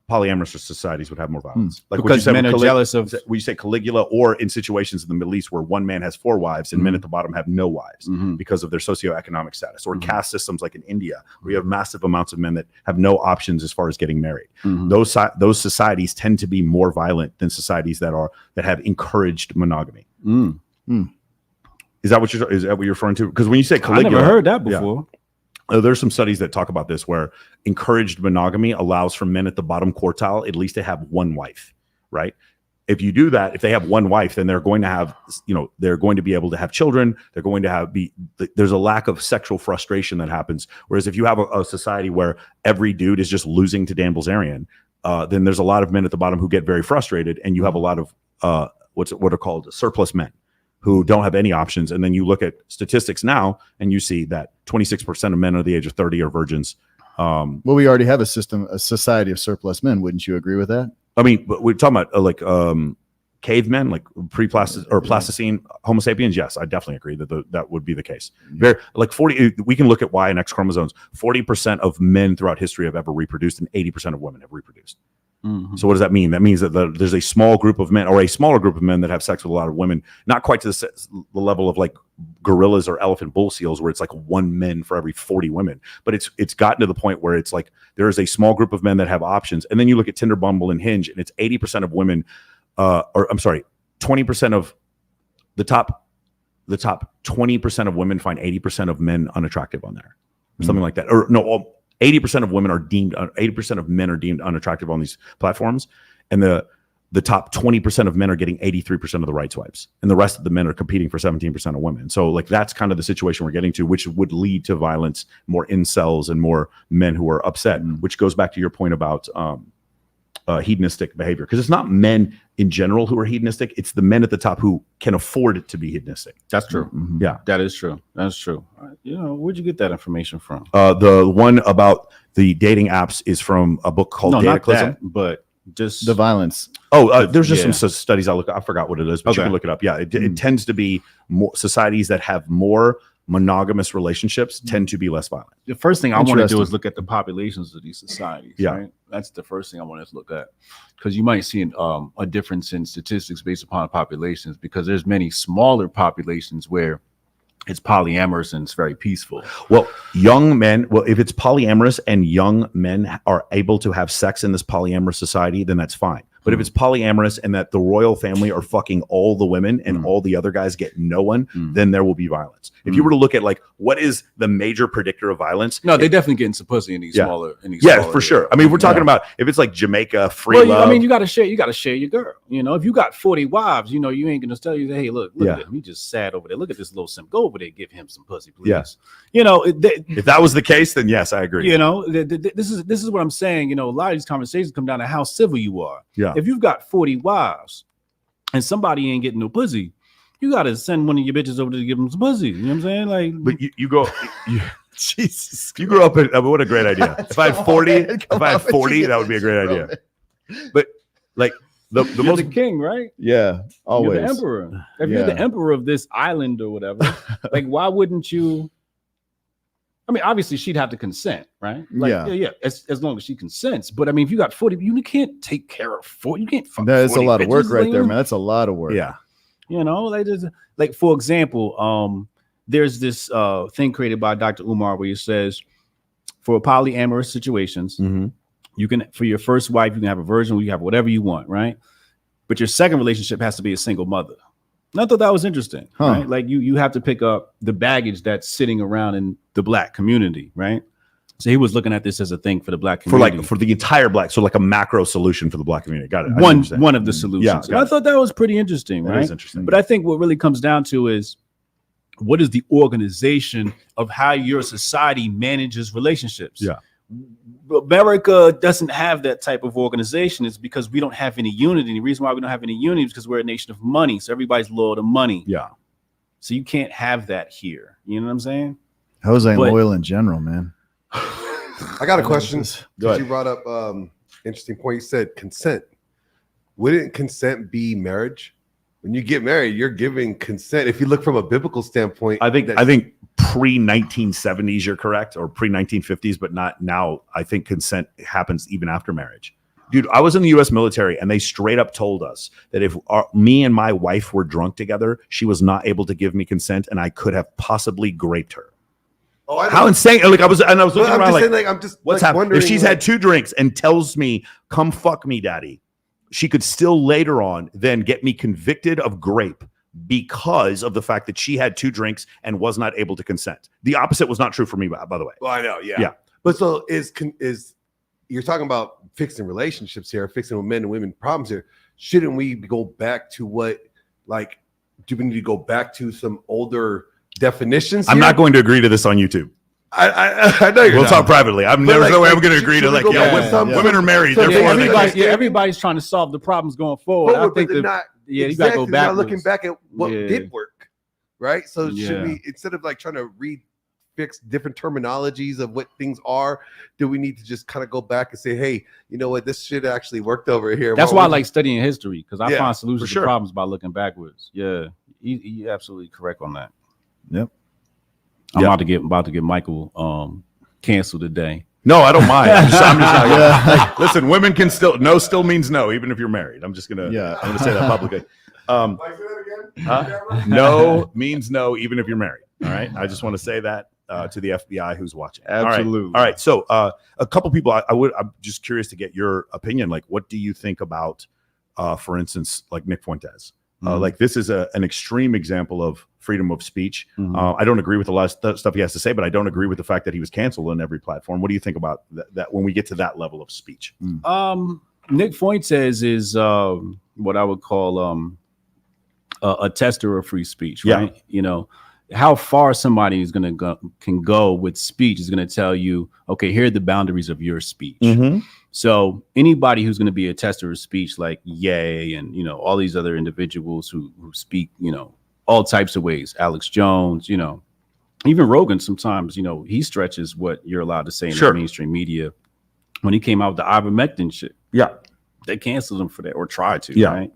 polyamorous societies would have more violence. Like what you Because said men with are jealous of. when you say Caligula, or in situations in the Middle East where one man has 4 wives and men at the bottom have no wives because of their socioeconomic status, or caste systems like in India, where you have massive amounts of men that have no options as far as getting married. Those societies tend to be more violent than societies that have encouraged monogamy. Is that what you're referring to? Because when you say Caligula, I never heard that before. There's some studies that talk about this, where encouraged monogamy allows for men at the bottom quartile at least to have one wife, right? If you do that, if they have one wife, then they're going to have, they're going to be able to have children. They're going to there's a lack of sexual frustration that happens. Whereas if you have a society where every dude is just losing to Dan Bilzerian, then there's a lot of men at the bottom who get very frustrated, and you have a lot of what are called surplus men who don't have any options. And then you look at statistics now, and you see that 26% of men under the age of 30 are virgins. Well, we already have a society of surplus men. Wouldn't you agree with that? I mean, but we're talking about cavemen, like Pleistocene Homo sapiens. Yes, I definitely agree that would be the case. Very, like 40. We can look at Y and X chromosomes. 40% of men throughout history have ever reproduced, and 80% of women have reproduced. So what does that mean? That means that there's a small group of men, or a smaller group of men, that have sex with a lot of women. Not quite to the level of like gorillas or elephant bull seals, where it's like 1 man for every 40 women. But it's gotten to the point where it's like there is a small group of men that have options. And then you look at Tinder, Bumble, and Hinge, and it's 80% of women, 20% of the top 20% of women find 80% of men unattractive on there, or something like that. Or no, 80% of women are deemed, 80% of men are deemed unattractive on these platforms, and the top 20% of men are getting 83% of the right swipes, and the rest of the men are competing for 17% of women. So like that's kind of the situation we're getting to, which would lead to violence, more incels, and more men who are upset. Which goes back to your point about hedonistic behavior, because it's not men in general who are hedonistic; it's the men at the top who can afford it to be hedonistic. That's true. Yeah, that is true. That's true. Where'd you get that information from? The one about the dating apps is from a book called Dataclysm, but just the violence. There's just some studies I forgot what it is, but you can look it up. Yeah, it tends to be more societies that have more monogamous relationships tend to be less violent. The first thing I want to do is look at the populations of these societies. Yeah, right? That's the first thing I want to look at, because you might see a difference in statistics based upon populations, because there's many smaller populations where it's polyamorous and it's very peaceful. Well, if it's polyamorous and young men are able to have sex in this polyamorous society, then that's fine. But if it's polyamorous and that the royal family are fucking all the women and all the other guys get no one, then there will be violence. If you were to look at like what is the major predictor of violence, they definitely getting some pussy in these smaller. For sure. I mean, we're talking about if it's like Jamaica, free love. I mean, you got to share your girl. If you got 40 wives, you ain't gonna tell you, hey, look at him. He just sat over there. Look at this little simp. Go over there, give him some pussy, please. Yeah. If that was the case, then yes, I agree. This is what I'm saying. A lot of these conversations come down to how civil you are. Yeah. If you've got 40 wives and somebody ain't getting no pussy, you got to send one of your bitches over to give them some pussy. You know what I'm saying? Like, but Jesus, you grew up in, what a great idea. If I had 40, that would be a great idea. But like the most king, right? Yeah, always. You're the emperor. If you're the emperor of this island or whatever, like, why wouldn't you? I mean, obviously she'd have to consent, right? Like, yeah. As long as she consents. But I mean, if you got 40, you can't take care of 40. You can't fuck. That's a lot of work right there, man. That's a lot of work. Yeah. Like for example, there's this thing created by Dr. Umar where he says, for polyamorous situations, you can, for your first wife, you can have a virgin, you have whatever you want, right? But your second relationship has to be a single mother. And I thought that was interesting, right? Like you have to pick up the baggage that's sitting around in the Black community, right? So he was looking at this as a thing for the Black community, for the entire Black, so like a macro solution for the Black community. Got it. One of the solutions. Yeah, I thought that was pretty interesting, right? That is interesting. But I think what really comes down to is, what is the organization of how your society manages relationships? Yeah. America doesn't have that type of organization. It's because we don't have any unity. The reason why we don't have any unity is because we're a nation of money. So everybody's loyal to money. Yeah. So you can't have that here. You know what I'm saying? Jose ain't loyal in general, man. I got a question. You brought up interesting point. You said consent. Wouldn't consent be marriage? When you get married, you're giving consent. If you look from a biblical standpoint, I think pre-1970s you're correct, or pre-1950s, but not now. I think consent happens even after marriage. Dude, I was in the U.S. military, and they straight up told us that if me and my wife were drunk together, she was not able to give me consent, and I could have possibly raped her. Oh, I How insane! Like I was looking I'm around, just like, saying, like, I'm just what's like, happening? wondering, If she's had 2 drinks and tells me, "Come fuck me, daddy," she could still later on then get me convicted of grape because of the fact that she had 2 drinks and was not able to consent. The opposite was not true for me, by the way. Well, I know, yeah. Yeah. But so is you're talking about fixing relationships here, fixing men and women problems here. Shouldn't we go back to what, like, do we need to go back to some older definitions? I'm here? not going to agree to this on YouTube. I know you're We'll not. talk privately. I'm never like, no way I'm like, going to should- agree to should we like, go yeah, back with some- women are married. So Therefore, they everybody- can- Everybody's trying to solve the problems going forward. Forward, I think but they're not. you Exactly, got to go they're not backwards. looking back at what Yeah. did work, right? So should Yeah. we, instead of like trying to fix different terminologies of what things are, do we need to just kind of go back and say, hey, you know what, this shit actually worked over here? That's Why why I would like studying history, because I Yeah, find solutions for sure. to problems by looking backwards. Yeah, you're absolutely correct on that. Yep. I'm Yeah. about to get Michael canceled today. No, I don't mind. I'm just like, listen, women can still means no, even if you're married. I'm gonna say that publicly. Like, say that again? Huh? No means no, even if you're married. All right. I just want to say that to the FBI who's watching. Absolutely. All right. So a couple people, I'm just curious to get your opinion. Like, what do you think about, for instance, like Nick Fuentes? Like, this is an extreme example of freedom of speech. I don't agree with a lot of stuff he has to say, but I don't agree with the fact that he was canceled on every platform. What do you think about that when we get to that level of speech? Nick Fuentes is what I would call a tester of free speech, right? Yeah. You know, how far somebody is can go with speech is going to tell you, okay, here are the boundaries of your speech. So anybody who's going to be a tester of speech, like Ye and, you know, all these other individuals who speak, you know, all types of ways, Alex Jones, you know, even Rogan, sometimes, you know, he stretches what you're allowed to say in the mainstream media. When he came out with the ivermectin shit, they canceled him for that, or tried to, right?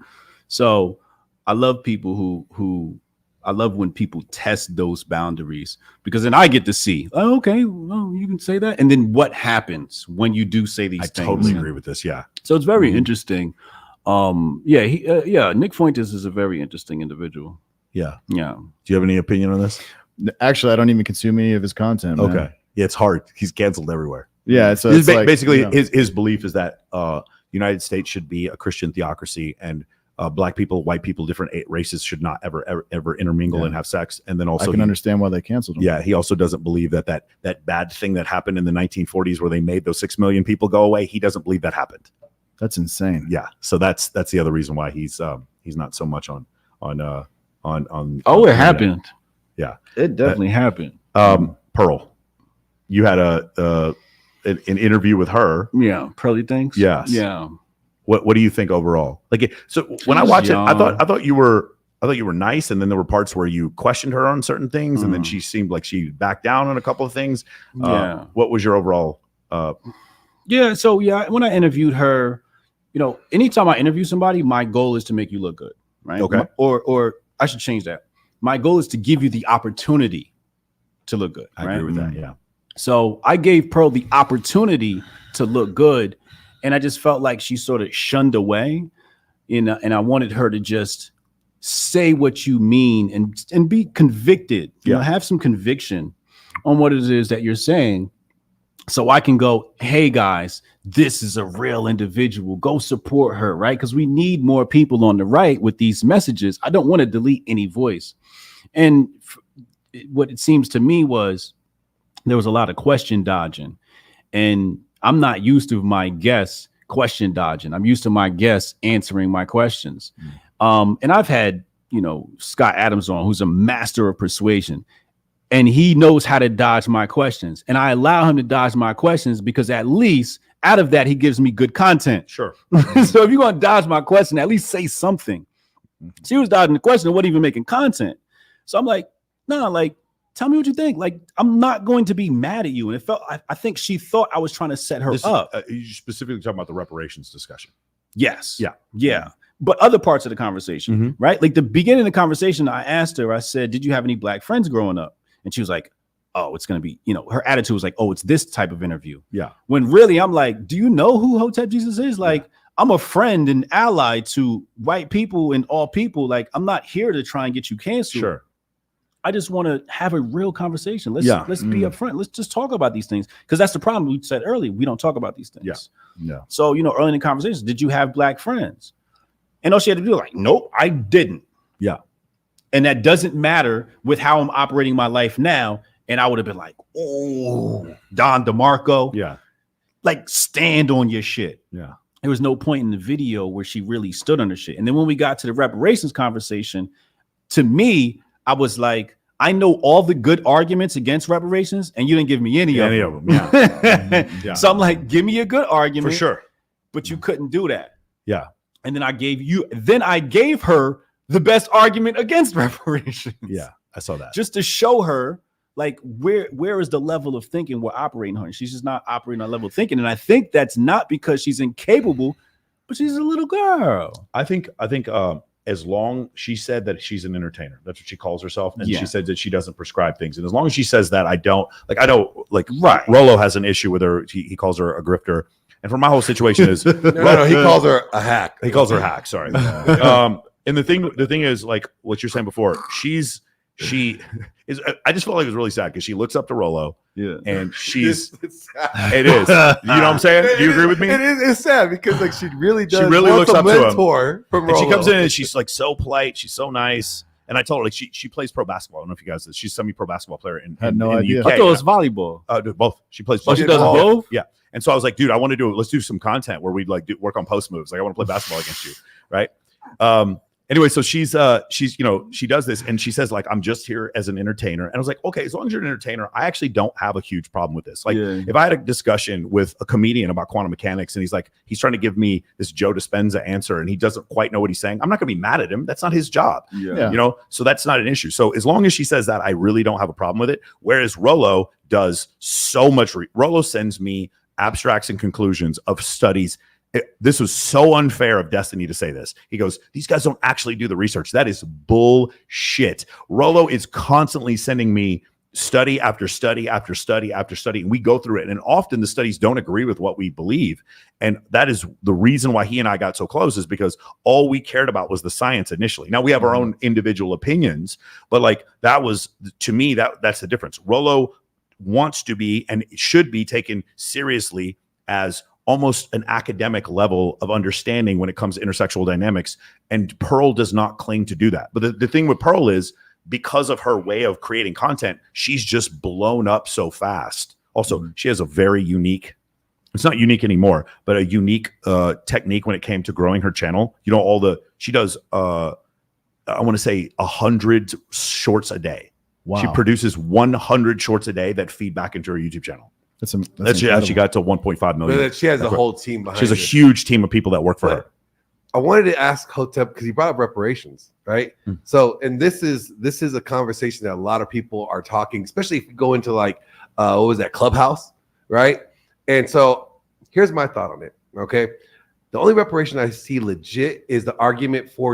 So I love people who I love when people test those boundaries, because then I get to see, oh, okay, well, you can say that. And then what happens when you do say these things? I totally agree with this. Yeah. So it's very interesting. Nick Fuentes is a very interesting individual. Yeah. Yeah. Do you have any opinion on this? Actually, I don't even consume any of his content. Man. Okay. Yeah, it's hard. He's canceled everywhere. Yeah. So it's like, basically, you know, his belief is that United States should be a Christian theocracy, and black people, white people, different races should not ever intermingle and have sex. And then also, I can understand why they canceled him. Yeah, he also doesn't believe that bad thing that happened in the 1940s where they made those 6 million people go away. He doesn't believe that happened. That's insane. Yeah, so that's the other reason why he's not so much on. Oh, it happened. Yeah, it definitely happened. Pearl, you had an interview with her. Yeah, Pearly things. Yes. Yeah. What do you think overall? Like, so when I watch it, I thought you were nice, and then there were parts where you questioned her on certain things, and then she seemed like she backed down on a couple of things. Yeah. What was your overall? Yeah. So when I interviewed her, you know, anytime I interview somebody, my goal is to make you look good, right? Okay. Or I should change that. My goal is to give you the opportunity to look good. I agree with that. Yeah. So I gave Pearl the opportunity to look good, and I just felt like she sort of shunned away, and I wanted her to just say what you mean and be convicted. You know, have some conviction on what it is that you're saying, so I can go, hey guys, this is a real individual. Go support her, right? Because we need more people on the right with these messages. I don't want to delete any voice. And what it seems to me was there was a lot of question dodging, and I'm not used to my guests question dodging. I'm used to my guests answering my questions. And I've had, you know, Scott Adams on, who's a master of persuasion, and he knows how to dodge my questions. And I allow him to dodge my questions because at least out of that, he gives me good content. Sure. So if you're going to dodge my question, at least say something. She was dodging the question and wasn't even making content. So I'm like, no, like, tell me what you think. Like, I'm not going to be mad at you. And it felt, I think she thought I was trying to set her up. You specifically talking about the reparations discussion. Yes. Yeah. Yeah. But other parts of the conversation, right? Like the beginning of the conversation, I asked her, I said, did you have any black friends growing up? And she was like, oh, it's going to be, her attitude was like, oh, it's this type of interview. Yeah. When really I'm like, do you know who Hotep Jesus is? Like, I'm a friend and ally to white people and all people. Like, I'm not here to try and get you canceled. Sure. I just want to have a real conversation. Let's be upfront. Let's just talk about these things. Because that's the problem we said earlier. We don't talk about these things. Yeah. Yeah. So, early in the conversation, did you have black friends? And all she had to do, like, nope, I didn't. Yeah. And that doesn't matter with how I'm operating my life now. And I would have been like, oh, Don DeMarco. Yeah. Like, stand on your shit. Yeah. There was no point in the video where she really stood on her shit. And then when we got to the reparations conversation, to me, I was like, I know all the good arguments against reparations, and you didn't give me any of them. Yeah. Yeah. So I'm like, give me a good argument. For sure. But you couldn't do that. Yeah. And then I gave her the best argument against reparations. Yeah. I saw that. Just to show her, like, where is the level of thinking we're operating on? She's just not operating on level of thinking. And I think that's not because she's incapable, but she's a little girl. I think as long she said that she's an entertainer, that's what she calls herself, and she said that she doesn't prescribe things, and as long as she says that, I know right. Rolo has an issue with her. He calls her a grifter, and for my whole situation is no, he calls her a hack. He calls her a hack. Sorry. And the thing is, like what you're saying before, she is. I just felt like it was really sad because she looks up to Rolo. Yeah. And she's it is. You know what I'm saying? Do you agree with me? It's sad because like she really does. She really looks up to him. From and Rolo. she comes in and she's like so polite. She's so nice. And I told her like she plays pro basketball. I don't know if you guys know. She's a semi-pro basketball player in no in idea. the UK. I thought it was volleyball. Both. She plays. Oh, she does both? Yeah. And so I was like, dude, I want to let's do some content where we like work on post moves. Like I want to play basketball against you, right? Anyway, so she's she does this and she says like, I'm just here as an entertainer. And I was like, okay, as long as you're an entertainer, I actually don't have a huge problem with this. Like if I had a discussion with a comedian about quantum mechanics and he's trying to give me this Joe Dispenza answer and he doesn't quite know what he's saying, I'm not gonna be mad at him. That's not his job. Yeah. So that's not an issue. So as long as she says that, I really don't have a problem with it. Whereas Rolo does so much. Rolo sends me abstracts and conclusions of studies. This was so unfair of Destiny to say this. He goes, these guys don't actually do the research. That is bullshit. Rolo is constantly sending me study after study after study after study, and we go through it. And often the studies don't agree with what we believe. And that is the reason why he and I got so close, is because all we cared about was the science initially. Now we have our own individual opinions, but like that was, to me, that's the difference. Rolo wants to be and should be taken seriously as almost an academic level of understanding when it comes to intersexual dynamics. And Pearl does not claim to do that. But the thing with Pearl is, because of her way of creating content, she's just blown up so fast. Also, she has a very unique, it's not unique anymore, but a unique technique when it came to growing her channel. She does, I want to say 100 shorts a day. Wow. She produces 100 shorts a day that feed back into her YouTube channel. That's she got to 1.5 million. But she has a whole team behind her. She has a huge team of people that work for her. I wanted to ask Hotep because he brought up reparations, right? So, and this is a conversation that a lot of people are talking, especially if you go into like what was that, Clubhouse, right? And so here's my thought on it. Okay, the only reparation I see legit is the argument for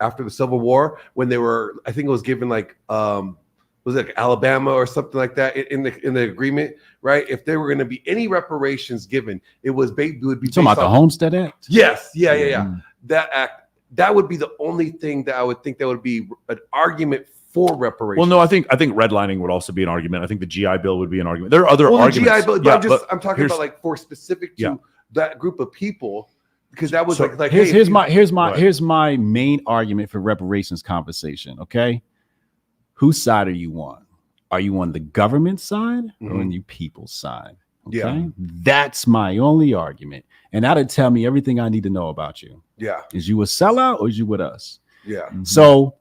after the Civil War, when they were, I think it was given like was it like Alabama or something like that in the agreement, right? If there were going to be any reparations given, it would be talking about the Homestead Act. Yes, yeah. That act, that would be the only thing that I would think that would be an argument for reparations. Well, no, I think redlining would also be an argument. I think the GI Bill would be an argument. There are other arguments. The GI Bill, but I'm talking about like for specific to that group of people, because that was like here's my main argument for reparations conversation. Okay. Whose side are you on? Are you on the government side or on you people's side? Okay? Yeah. That's my only argument. And that'll tell me everything I need to know about you. Yeah. Is you a sellout or is you with us? Yeah. So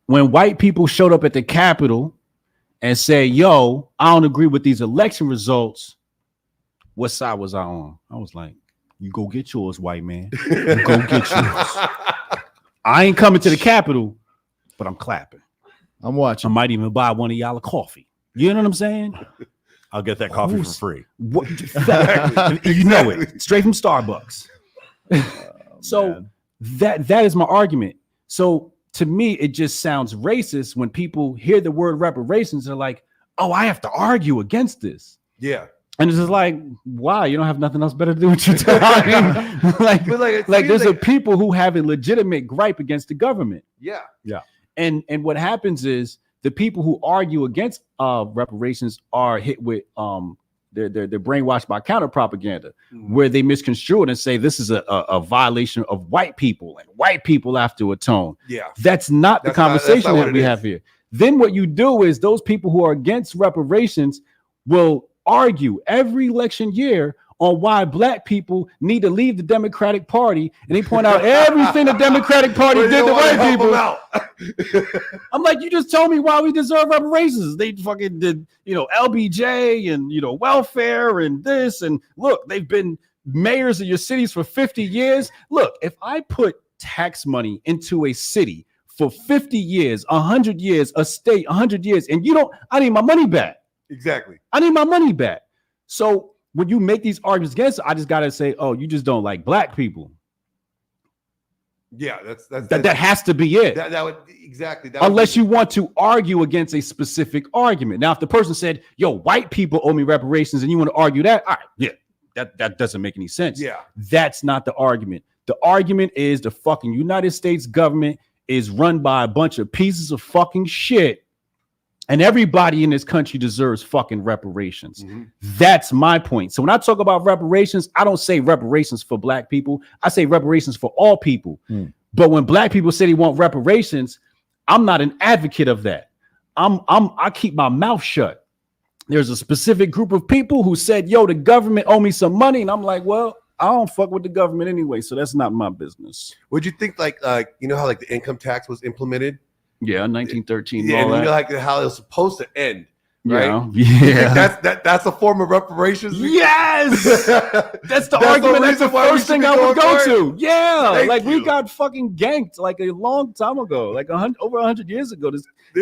when white people showed up at the Capitol and say, yo, I don't agree with these election results, what side was I on? I was like, you go get yours, white man. You go get yours. I ain't coming to the Capitol, but I'm clapping. I'm watching. I might even buy one of y'all a coffee. You know what I'm saying? I'll get that coffee for free. You know it. Straight from Starbucks. So that is my argument. So to me, it just sounds racist when people hear the word reparations. They're like, oh, I have to argue against this. Yeah. And it's just like, why? You don't have nothing else better to do with your time. like there's a people who have a legitimate gripe against the government. Yeah. And what happens is the people who argue against reparations are hit with they're brainwashed by counter propaganda, where they misconstrue it and say this is a violation of white people and white people have to atone. Yeah. That's not the conversation that we have here. Then what you do is those people who are against reparations will argue every election year on why black people need to leave the Democratic Party, and they point out everything the Democratic Party did to white people. I'm like, you just told me why we deserve reparations. They fucking did, LBJ and welfare and this, and look, they've been mayors of your cities for 50 years. Look, if I put tax money into a city for 50 years, 100 years, a state, 100 years, and I need my money back. Exactly. I need my money back. So when you make these arguments against it, I just gotta say, oh, you just don't like black people. Yeah, that has to be it. That would exactly. Unless you want to argue against a specific argument. Now, if the person said, "Yo, white people owe me reparations," and you want to argue that, all right, yeah, that doesn't make any sense. Yeah, that's not the argument. The argument is the fucking United States government is run by a bunch of pieces of fucking shit. And everybody in this country deserves fucking reparations. Mm-hmm. That's my point. So when I talk about reparations, I don't say reparations for black people. I say reparations for all people. Mm. But when black people say they want reparations, I'm not an advocate of that. I keep my mouth shut. There's a specific group of people who said, yo, the government owe me some money. And I'm like, well, I don't fuck with the government anyway. So that's not my business. Would you think how the income tax was implemented? Yeah, 1913. Yeah, and how it was supposed to end, right? Yeah. That's a form of reparations. Yes, that's the argument. That's the first thing I would go to. Yeah, we got fucking ganked like a long time ago, like over 100 years ago.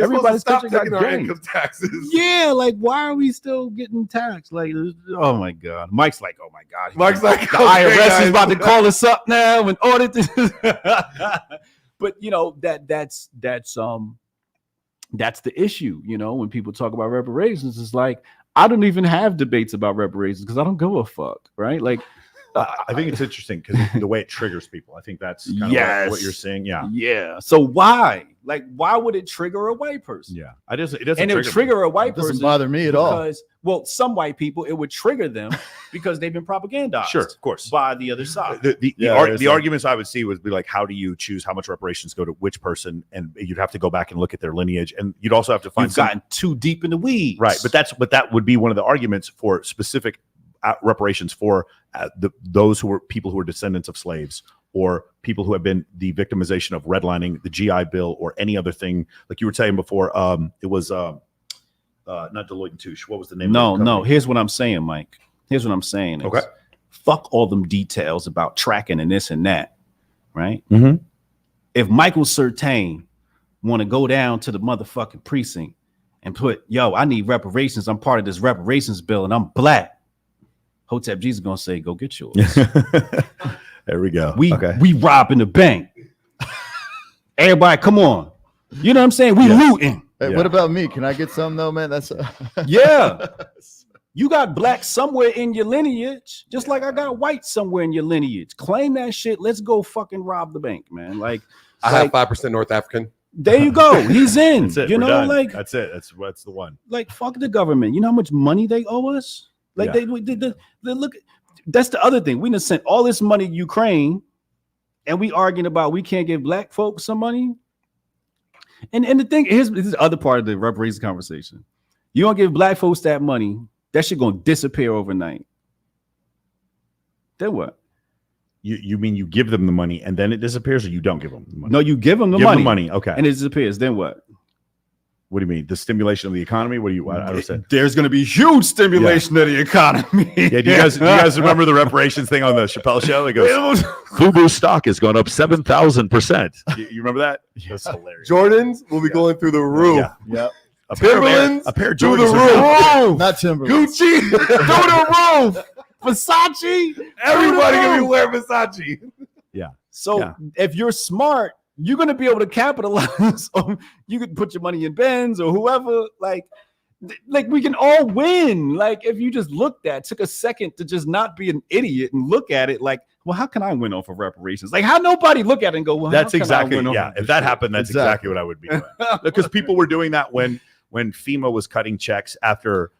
Everybody's country got ganked. Our income taxes. Yeah, like why are we still getting taxed? Like, oh my god, Mike's like, oh my god, Mike's like, the IRS is about to call us up now and audit this. But that's the issue. When people talk about reparations, it's like I don't even have debates about reparations because I don't give a fuck, right? Like, I think it's interesting because the way it triggers people. I think that's kind of what you're saying. Yeah, yeah. So why would it trigger a white person? Yeah, it doesn't. And it would trigger a white person. Doesn't bother me at all. Because, well, some white people, it would trigger them because they've been propagandized. Sure, of course, by the other side. The arguments I would see would be like, how do you choose how much reparations go to which person? And you'd have to go back and look at their lineage, and you'd also have to find. You've gotten too deep in the weeds, right? But that would be one of the arguments for specific reparations for those who were people who were descendants of slaves, or people who have been the victimization of redlining, the GI Bill, or any other thing. Like you were saying before, it was not Deloitte and Touche. What was the name? No. Here's what I'm saying, Mike. Here's what I'm saying. Okay. Fuck all them details about tracking and this and that, right? Mm-hmm. If Michael Surtain want to go down to the motherfucking precinct and put, yo, I need reparations. I'm part of this reparations bill and I'm black. Hotep Jesus gonna say, go get yours. There we go. We robbing the bank. Everybody, come on. You know what I'm saying? We looting. Hey, what about me? Can I get some though, man? That's yeah. You got black somewhere in your lineage, just like I got white somewhere in your lineage. Claim that shit. Let's go fucking rob the bank, man. Like I have 5% North African. There you go. He's in. That's it. That's it. That's the one. Like fuck the government. You know how much money they owe us? Like they look. That's the other thing. We done sent all this money to Ukraine, and we arguing about we can't give black folks some money. And the thing is, this is the other part of the reparations conversation. You don't give black folks that money, that shit gonna disappear overnight. Then what? You mean you give them the money and then it disappears, or you don't give them the money? No, you give them the money. Okay, and it disappears. Then what? What do you mean? The stimulation of the economy? What do you? I understand. There's going to be huge stimulation of the economy. Yeah. Do you guys remember the reparations thing on the Chappelle show? It goes, Fubu stock has gone up 7,000%. You remember that? That's hilarious. Jordans will be going through the roof. Yep. A pair of Jordans through the roof. Not Timberlands. Gucci through the roof. Versace. Everybody can be wearing Versace. Yeah. So if you're smart, you're going to be able to capitalize on, you could put your money in Benz or whoever. Like Like we can all win. Like if you just looked at, took a second to just not be an idiot and look at it like, well, how can I win off of reparations? Like how nobody look at it and go, well, That's how can exactly, I win yeah. off If of that this happened, that's exactly what I would be doing. Because people were doing that when FEMA was cutting checks after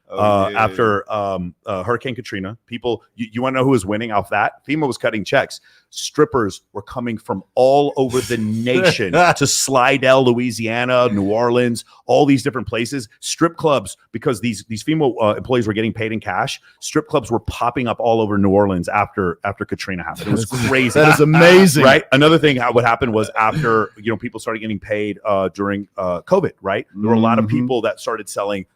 Hurricane Katrina. People, you want to know who was winning off that? FEMA was cutting checks. Strippers were coming from all over the nation to Slidell, Louisiana, New Orleans, all these different places. Strip clubs, because these FEMA employees were getting paid in cash. Strip clubs were popping up all over New Orleans after Katrina happened. It was crazy. That is amazing, right? Another thing, what happened was after people started getting paid during COVID, right? There were a lot of people that started selling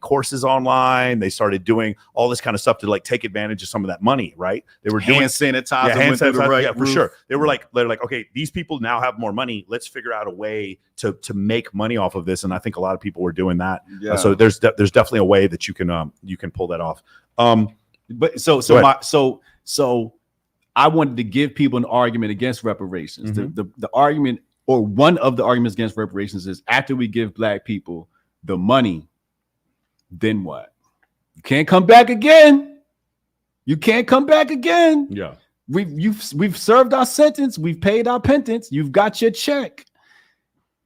courses online. They started doing all this kind of stuff to like take advantage of some of that money, right? They were doing hand sanitizer, hand sanitizer, right for sure. They're like, okay, these people now have more money. Let's figure out a way to make money off of this. And I think a lot of people were doing that. Yeah. So there's definitely a way that you can pull that off. But so I wanted to give people an argument against reparations. The argument, or one of the arguments against reparations, is after we give Black people the money, then what? You can't come back again. You can't come back again. Yeah. We've served our sentence. We've paid our penance. You've got your check.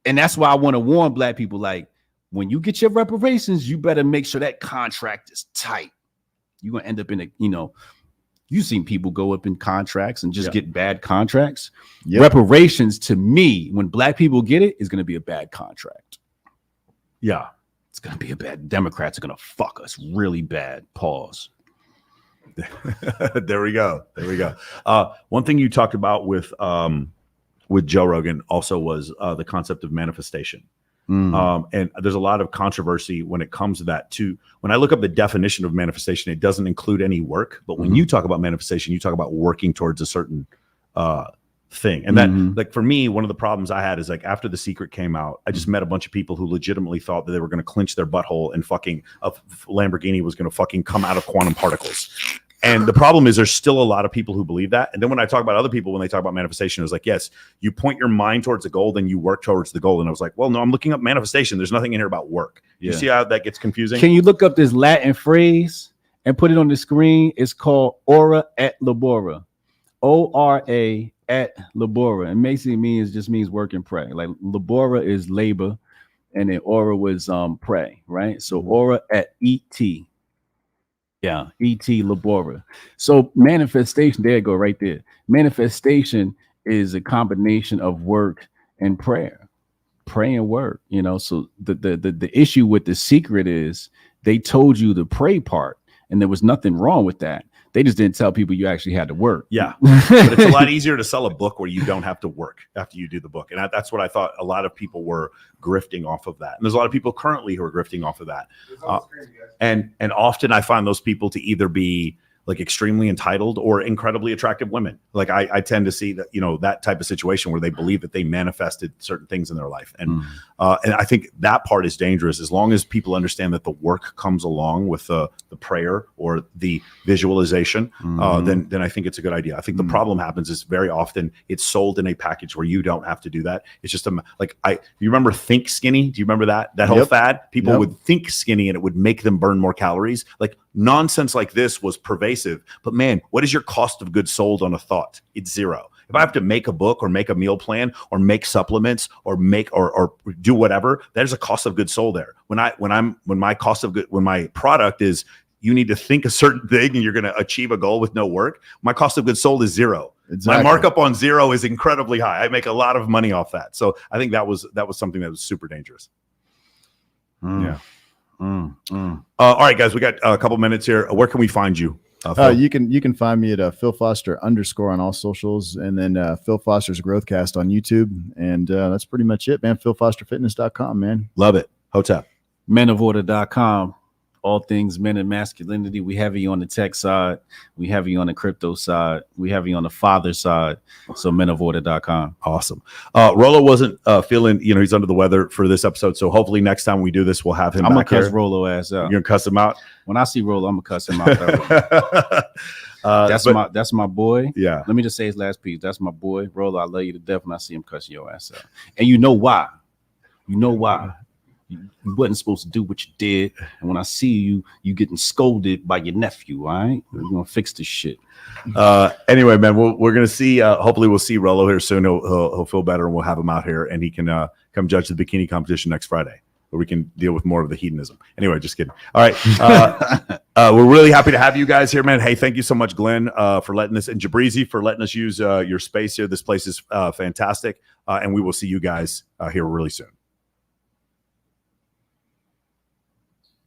And that's why I want to warn Black people, like, when you get your reparations, you better make sure that contract is tight. You're going to end up in you've seen people go up in contracts and just get bad contracts. Yep. Reparations, to me, when Black people get it, is going to be a bad contract. Yeah. It's going to be a bad. Democrats are going to fuck us really bad. Pause. There we go. One thing you talked about with Joe Rogan also was the concept of manifestation. And there's a lot of controversy when it comes to that too. When I look up the definition of manifestation, it doesn't include any work. But when you talk about manifestation, you talk about working towards a certain thing. And then, like, for me, one of the problems I had is, like, after The Secret came out, I just met a bunch of people who legitimately thought that they were going to clinch their butthole and fucking a Lamborghini was going to fucking come out of quantum particles. And the problem is there's still a lot of people who believe that. And then when I talk about other people, when they talk about manifestation, it was like, yes, you point your mind towards the goal, then you work towards the goal. And I was like, well, no, I'm looking up manifestation. There's nothing in here about work. You see how that gets confusing? Can you look up this Latin phrase and put it on the screen? It's called ora et labora. O-R-A et labora. And basically just means work and pray. Like labora is labor, and then ora was pray, right? So ora et et. Yeah, et labora. So manifestation, there you go, right there. Manifestation is a combination of work and prayer. Pray and work, So the issue with The Secret is they told you the pray part, and there was nothing wrong with that. They just didn't tell people you actually had to work. Yeah. But it's a lot easier to sell a book where you don't have to work after you do the book. And that's what I thought a lot of people were grifting off of that. And there's a lot of people currently who are grifting off of that. And often I find those people to either be like extremely entitled or incredibly attractive women. Like I tend to see that, that type of situation where they believe that they manifested certain things in their life. And I think that part is dangerous. As long as people understand that the work comes along with the prayer or the visualization, then I think it's a good idea. I think the problem happens is very often it's sold in a package where you don't have to do that. It's just you remember Think Skinny? Do you remember that whole fad? People would think skinny and it would make them burn more calories. Like nonsense like this was pervasive. But man, what is your cost of goods sold on a thought? It's zero. If I have to make a book or make a meal plan or make supplements or make or do whatever, there's a cost of goods sold there. When my product is you need to think a certain thing and you're going to achieve a goal with no work, my cost of goods sold is zero. Exactly. My markup on zero is incredibly high. I make a lot of money off that. So I think that was something that was super dangerous. Yeah. All right, guys, we got a couple minutes here. Where can we find you? You can find me at Phil Foster _ on all socials, and then Phil Foster's Growthcast on YouTube, and that's pretty much it, man. PhilFosterFitness.com, man. Love it. Hotep. menoforder.com. All things men and masculinity. We have you on the tech side. We have you on the crypto side. We have you on the father side. So menoforder.com. Awesome. Rolo wasn't feeling, he's under the weather for this episode. So hopefully next time we do this, we'll have him I'm back going to cuss here. Rolo ass out. You're going to cuss him out? When I see Rolo, I'm going to cuss him out. That's my boy. Yeah. Let me just say his last piece. That's my boy. Rolo, I love you to death when I see him cussing your ass out. And you know why? You wasn't supposed to do what you did. And when I see you, you getting scolded by your nephew. All right, we're gonna fix this shit. Anyway, man, we're gonna see. Hopefully, we'll see Rollo here soon. He'll feel better, and we'll have him out here, and he can come judge the bikini competition next Friday, where we can deal with more of the hedonism. Anyway, just kidding. All right, we're really happy to have you guys here, man. Hey, thank you so much, Glenn, for letting us, and Jabrizi for letting us use your space here. This place is fantastic, and we will see you guys here really soon.